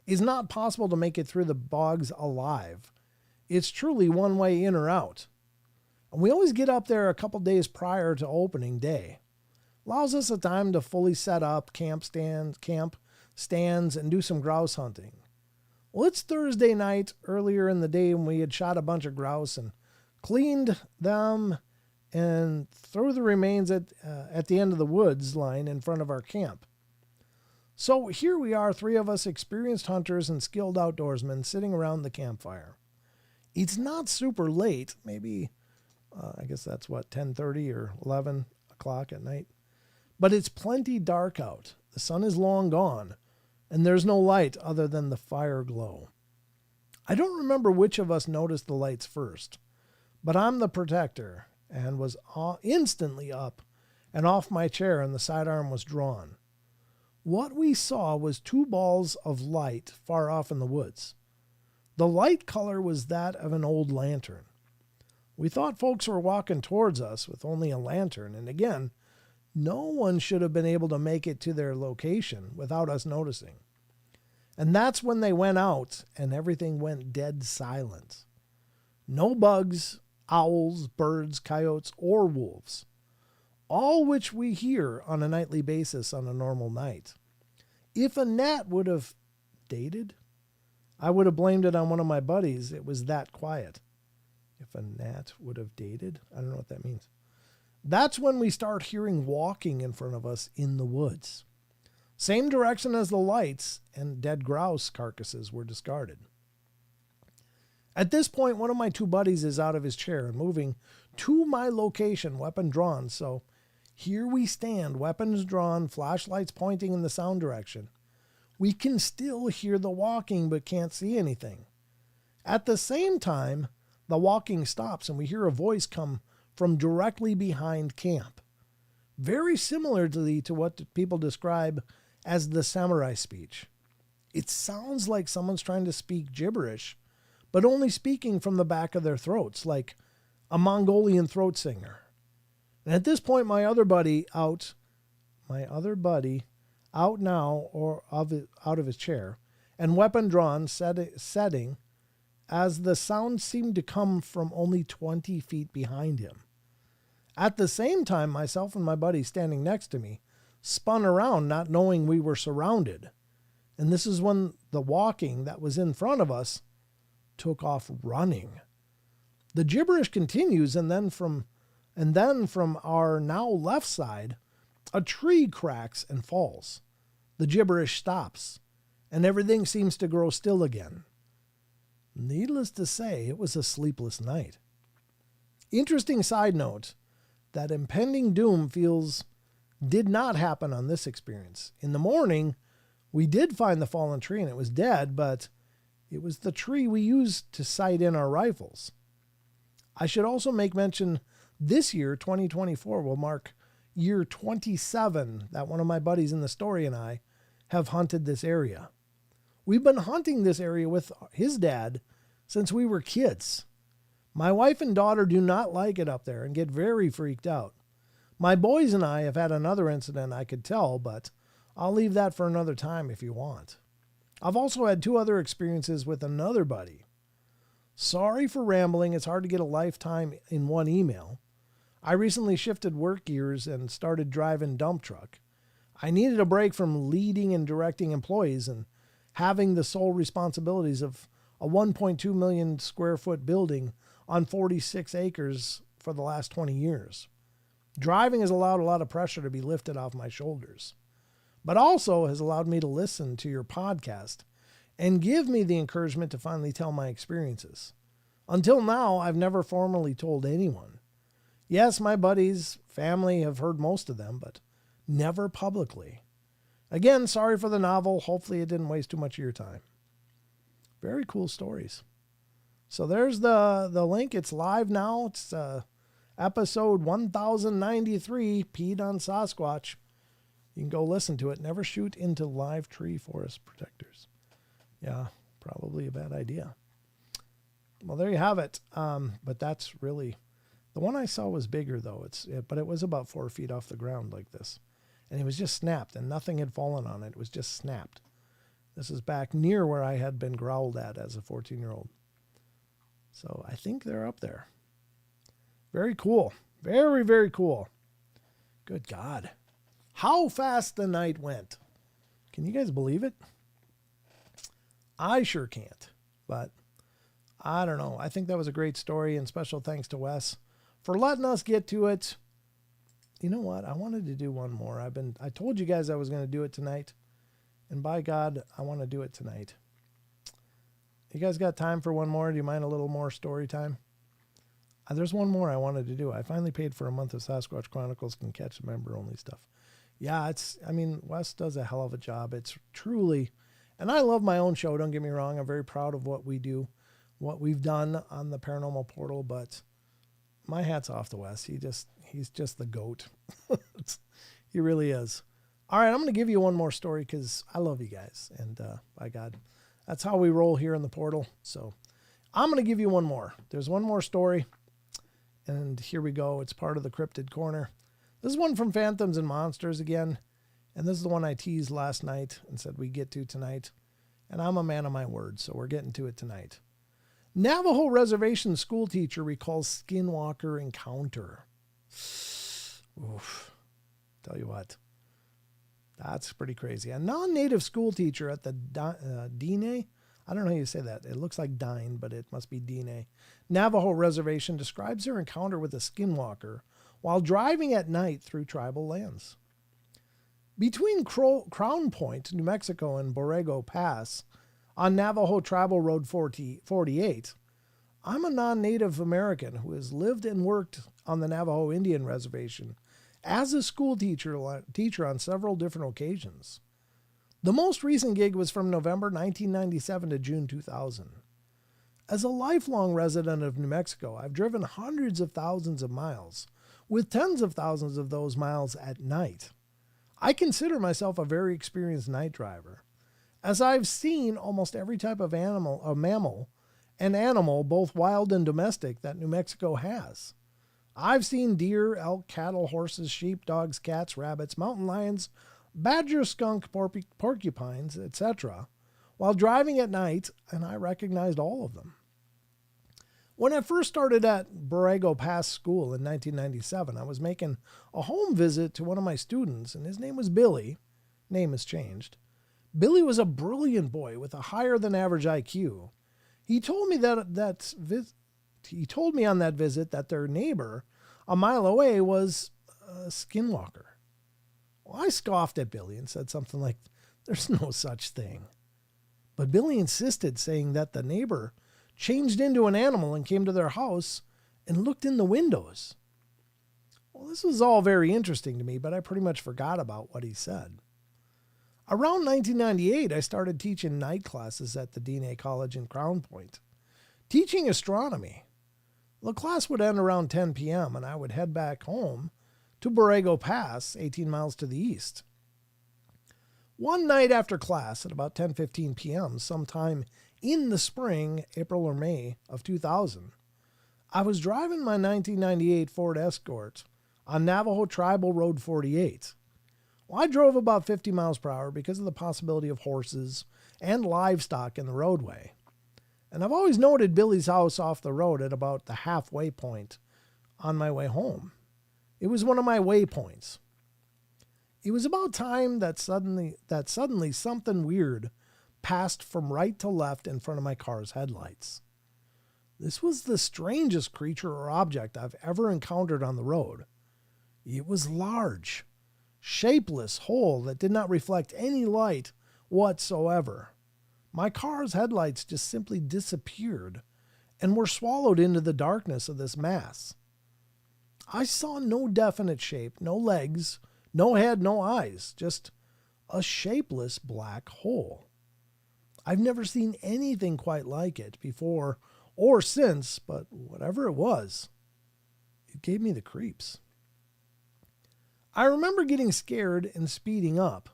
It's not possible to make it through the bogs alive. It's truly one way in or out. And we always get up there a couple days prior to opening day. Allows us a time to fully set up camp stands, and do some grouse hunting. Well, it's Thursday night earlier in the day when we had shot a bunch of grouse and cleaned them and threw the remains at the end of the woods line in front of our camp. So here we are, 3 of us experienced hunters and skilled outdoorsmen sitting around the campfire. It's not super late, maybe, I guess that's 10:30 or 11 o'clock at night. But it's plenty dark out. The sun is long gone, and there's no light other than the fire glow. I don't remember which of us noticed the lights first, but I'm the protector and was instantly up and off my chair, and the sidearm was drawn. What we saw was 2 balls of light far off in the woods. The light color was that of an old lantern. We thought folks were walking towards us with only a lantern, and again, no one should have been able to make it to their location without us noticing. And that's when they went out and everything went dead silent. No bugs, owls, birds, coyotes, or wolves. All which we hear on a nightly basis on a normal night. If a gnat would have dated, I would have blamed it on one of my buddies. It was that quiet. If a gnat would have dated, I don't know what that means. That's when we start hearing walking in front of us in the woods. Same direction as the lights, and dead grouse carcasses were discarded. At this point, one of my 2 buddies is out of his chair and moving to my location, weapon drawn. So here we stand, weapons drawn, flashlights pointing in the sound direction. We can still hear the walking but can't see anything. At the same time, the walking stops and we hear a voice come from directly behind camp. Very similar to what people describe as the samurai speech. It sounds like someone's trying to speak gibberish, but only speaking from the back of their throats, like a Mongolian throat singer. And at this point, my other buddy out now or out of his chair, and weapon drawn, setting, as the sound seemed to come from only 20 feet behind him. At the same time, myself and my buddy standing next to me spun around, not knowing we were surrounded. And this is when the walking that was in front of us took off running. The gibberish continues, and then from our now left side, a tree cracks and falls. The gibberish stops, and everything seems to grow still again. Needless to say, it was a sleepless night. Interesting side note, that impending doom did not happen on this experience. In the morning, we did find the fallen tree and it was dead, but it was the tree we used to sight in our rifles. I should also make mention this year, 2024, will mark year 27 that one of my buddies in the story and I have hunted this area. We've been hunting this area with his dad since we were kids. My wife and daughter do not like it up there and get very freaked out. My boys and I have had another incident I could tell, but I'll leave that for another time if you want. I've also had 2 other experiences with another buddy. Sorry for rambling, it's hard to get a lifetime in one email. I recently shifted work gears and started driving dump truck. I needed a break from leading and directing employees and having the sole responsibilities of a 1.2 million square foot building on 46 acres for the last 20 years. Driving has allowed a lot of pressure to be lifted off my shoulders, but also has allowed me to listen to your podcast and give me the encouragement to finally tell my experiences. Until now, I've never formally told anyone. Yes, my buddies, family have heard most of them, but never publicly. Again, sorry for the novel. Hopefully it didn't waste too much of your time. Very cool stories. So there's the link. It's live now. It's episode 1093, Peed on Sasquatch. You can go listen to it. Never shoot into live tree forest protectors. Yeah, probably a bad idea. Well, there you have it. But that's really, the one I saw was bigger though. But it was about 4 feet off the ground like this. And it was just snapped and nothing had fallen on it. It was just snapped. This is back near where I had been growled at as a 14-year-old. So I think they're up there. Very cool. Very, very cool. Good God. How fast the night went. Can you guys believe it? I sure can't. But I don't know. I think that was a great story, and special thanks to Wes for letting us get to it. You know what? I wanted to do one more. I told you guys I was going to do it tonight. And by God, I want to do it tonight. You guys got time for one more? Do you mind a little more story time? There's one more I wanted to do. I finally paid for a month of Sasquatch Chronicles Can Catch member-only stuff. Yeah, Wes does a hell of a job. It's truly, and I love my own show, don't get me wrong. I'm very proud of what we do, what we've done on the Paranormal Portal, but my hat's off to Wes. He's just the GOAT. He really is. All right, I'm going to give you one more story because I love you guys. And by God, that's how we roll here in the portal. So I'm going to give you one more. There's one more story. And here we go. It's part of the Cryptid Corner. This is one from Phantoms and Monsters again. And this is the one I teased last night and said we get to tonight. And I'm a man of my word, so we're getting to it tonight. Navajo Reservation school teacher recalls skinwalker encounter. Oof. Tell you what. That's pretty crazy. A non-native school teacher at the Dine, I don't know how you say that. It looks like Dine, but it must be Dine, Navajo Reservation describes her encounter with a skinwalker while driving at night through tribal lands. Between Crown Point, New Mexico, and Borrego Pass on Navajo Tribal Road 48, I'm a non-Native American who has lived and worked on the Navajo Indian Reservation as a school teacher on several different occasions. The most recent gig was from November 1997 to June 2000. As a lifelong resident of New Mexico, I've driven hundreds of thousands of miles, with tens of thousands of those miles at night. I consider myself a very experienced night driver, as I've seen almost every type of mammal, both wild and domestic, that New Mexico has. I've seen deer, elk, cattle, horses, sheep, dogs, cats, rabbits, mountain lions, badger, skunk, porcupines, etc., while driving at night, and I recognized all of them. When I first started at Borrego Pass School in 1997, I was making a home visit to one of my students, and his name was Billy. Name has changed. Billy was a brilliant boy with a higher than average IQ. He told me he told me on that visit that their neighbor a mile away was a skinwalker. Well, I scoffed at Billy and said something like, "There's no such thing." But Billy insisted, saying that the neighbor changed into an animal and came to their house and looked in the windows. Well, this was all very interesting to me, but I pretty much forgot about what he said. Around 1998, I started teaching night classes at the DNA College in Crown Point, teaching astronomy. The class would end around 10 p.m., and I would head back home to Borrego Pass, 18 miles to the east. One night after class, at about 10:15 p.m., sometime in the spring, April or May of 2000, I was driving my 1998 Ford Escort on Navajo Tribal Road 48. Well, I drove about 50 miles per hour because of the possibility of horses and livestock in the roadway. And I've always noted Billy's house off the road at about the halfway point on my way home. It was one of my waypoints. It was about time that suddenly something weird passed from right to left in front of my car's headlights. This was the strangest creature or object I've ever encountered on the road. It was large, shapeless hole that did not reflect any light whatsoever. My car's headlights just simply disappeared and were swallowed into the darkness of this mass. I saw no definite shape, no legs, no head, no eyes, just a shapeless black hole. I've never seen anything quite like it before or since, but whatever it was, it gave me the creeps. I remember getting scared and speeding up.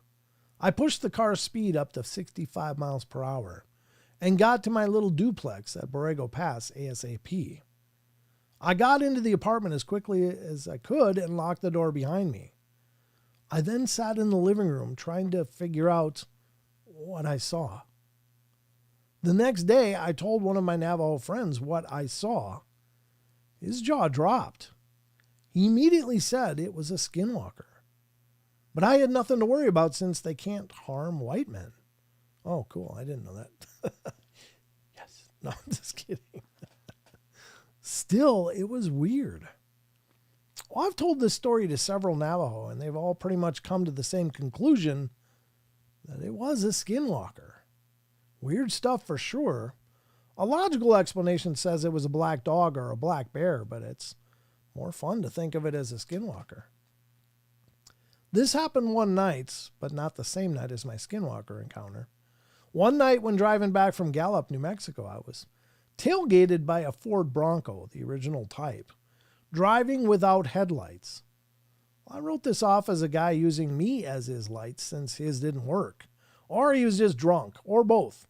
I pushed the car's speed up to 65 miles per hour and got to my little duplex at Borrego Pass ASAP. I got into the apartment as quickly as I could and locked the door behind me. I then sat in the living room trying to figure out what I saw. The next day, I told one of my Navajo friends what I saw. His jaw dropped. He immediately said it was a skinwalker. But I had nothing to worry about since they can't harm white men. Oh, cool. I didn't know that. Yes. No, I'm just kidding. Still, it was weird. Well, I've told this story to several Navajo, and they've all pretty much come to the same conclusion that it was a skinwalker. Weird stuff for sure. A logical explanation says it was a black dog or a black bear, but it's more fun to think of it as a skinwalker. This happened one night, but not the same night as my skinwalker encounter. One night when driving back from Gallup, New Mexico, I was tailgated by a Ford Bronco, the original type, driving without headlights. I wrote this off as a guy using me as his lights since his didn't work, or he was just drunk, or both.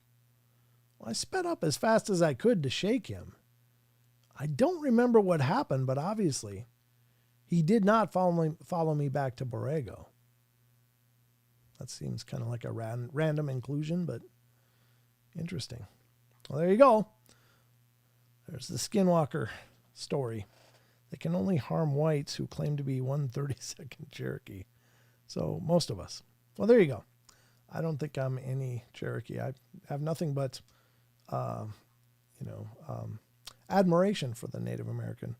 I sped up as fast as I could to shake him. I don't remember what happened, but obviously he did not follow me back to Borrego. That seems kind of like a random inclusion, but interesting. Well, there you go. There's the skinwalker story. They can only harm whites who claim to be 1/32nd Cherokee. So most of us. Well, there you go. I don't think I'm any Cherokee. I have nothing but, admiration for the Native American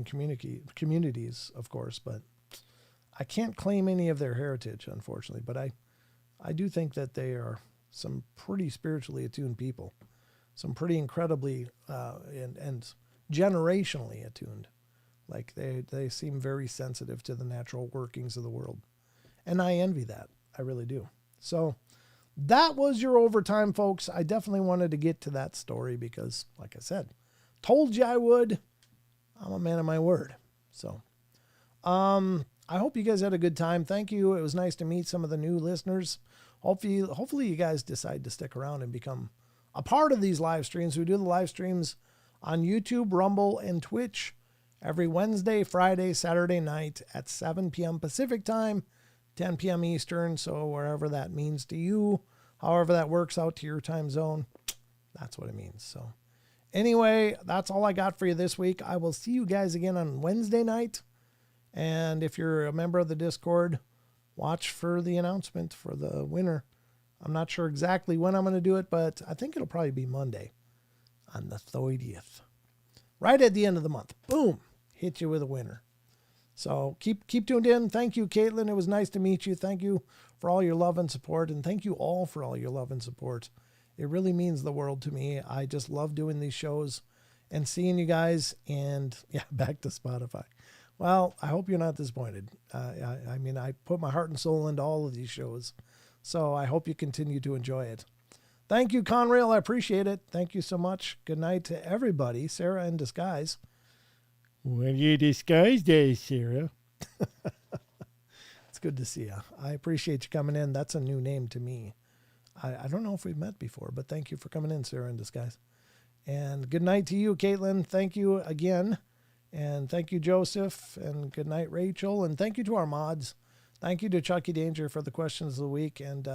communities, of course, but I can't claim any of their heritage, unfortunately. But I do think that they are some pretty spiritually attuned people, some pretty incredibly and generationally attuned. Like they seem very sensitive to the natural workings of the world, and I envy that. I really do. So that was your overtime, folks. I definitely wanted to get to that story because, like I said, told you I would. I'm a man of my word. So, I hope you guys had a good time. Thank you. It was nice to meet some of the new listeners. Hopefully you guys decide to stick around and become a part of these live streams. We do the live streams on YouTube, Rumble, and Twitch every Wednesday, Friday, Saturday night at 7 p.m. Pacific time, 10 p.m. Eastern. So wherever that means to you, however that works out to your time zone, that's what it means. So anyway, that's all I got for you this week. I will see you guys again on Wednesday night. And if you're a member of the Discord, watch for the announcement for the winner I'm not sure exactly when I'm going to do it, but I think it'll probably be Monday on the 30th. Right at the end of the month. Boom. Hit you with a winner. So keep tuned in. Thank you, Caitlin. It was nice to meet you. Thank you for all your love and support. And thank you all for all your love and support. It really means the world to me. I just love doing these shows and seeing you guys. And yeah, back to Spotify. Well, I hope you're not disappointed. I mean, I put my heart and soul into all of these shows. So I hope you continue to enjoy it. Thank you, Conrail. I appreciate it. Thank you so much. Good night to everybody. Sarah in disguise. What are you disguised as, Sarah? It's good to see you. I appreciate you coming in. That's a new name to me. I don't know if we've met before, but thank you for coming in, Sarah in disguise. And good night to you, Caitlin. Thank you again. And thank you, Joseph. And good night, Rachel. And thank you to our mods. Thank you to Chucky Danger for the questions of the week. And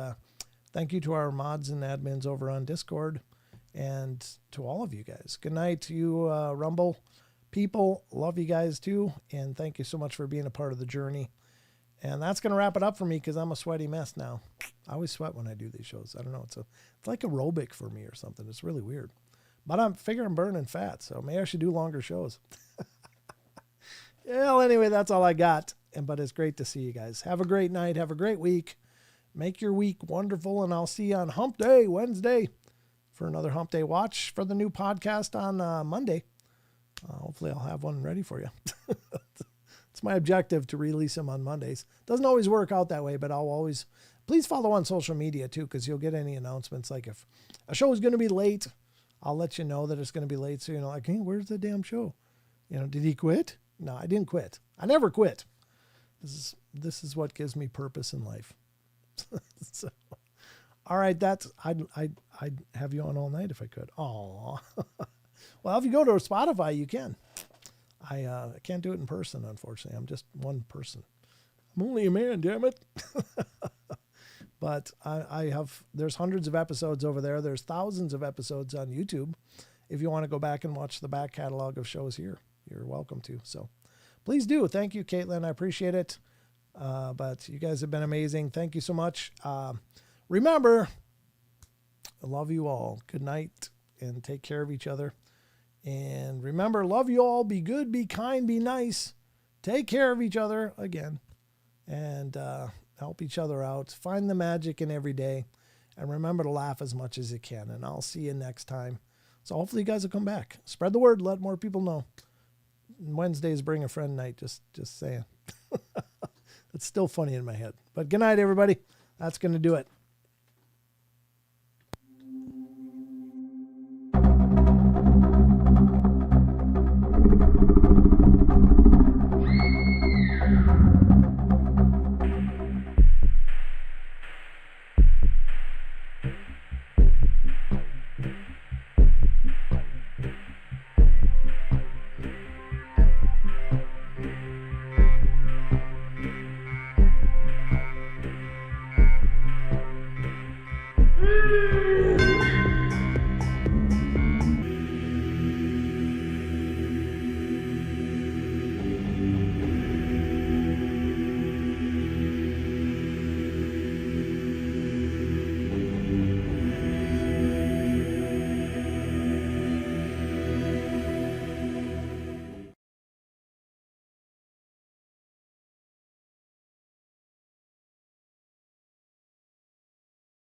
thank you to our mods and admins over on Discord. And to all of you guys. Good night to you, Rumble people. Love you guys too. And thank you so much for being a part of the journey. And that's going to wrap it up for me because I'm a sweaty mess now. I always sweat when I do these shows. I don't know. It's like aerobic for me or something. It's really weird. But I'm burning fat. So maybe I should do longer shows. Well, anyway, that's all I got. But it's great to see you guys. Have a great night. Have a great week. Make your week wonderful. And I'll see you on Hump Day, Wednesday, for another Hump Day watch for the new podcast on Monday. Hopefully I'll have one ready for you. It's my objective to release them on Mondays. Doesn't always work out that way, but I'll always, please follow on social media too, because you'll get any announcements. Like if a show is going to be late, I'll let you know that it's going to be late. So, like, hey, where's the damn show? Did he quit? No, I didn't quit. I never quit. This is what gives me purpose in life. So, all right, I'd have you on all night if I could. Aw. Well, if you go to Spotify, you can. I can't do it in person, unfortunately. I'm just one person. I'm only a man, damn it. But there's hundreds of episodes over there. There's thousands of episodes on YouTube. If you want to go back and watch the back catalog of shows here, you're welcome to. So please do. Thank you, Caitlin. I appreciate it. But you guys have been amazing. Thank you so much. Remember, I love you all. Good night and take care of each other. And remember, love you all. Be good, be kind, be nice. Take care of each other again. And help each other out. Find the magic in every day. And remember to laugh as much as you can. And I'll see you next time. So hopefully you guys will come back. Spread the word. Let more people know. Wednesday's Bring a Friend night. Just saying. It's still funny in my head. But good night, everybody. That's going to do it. Woo!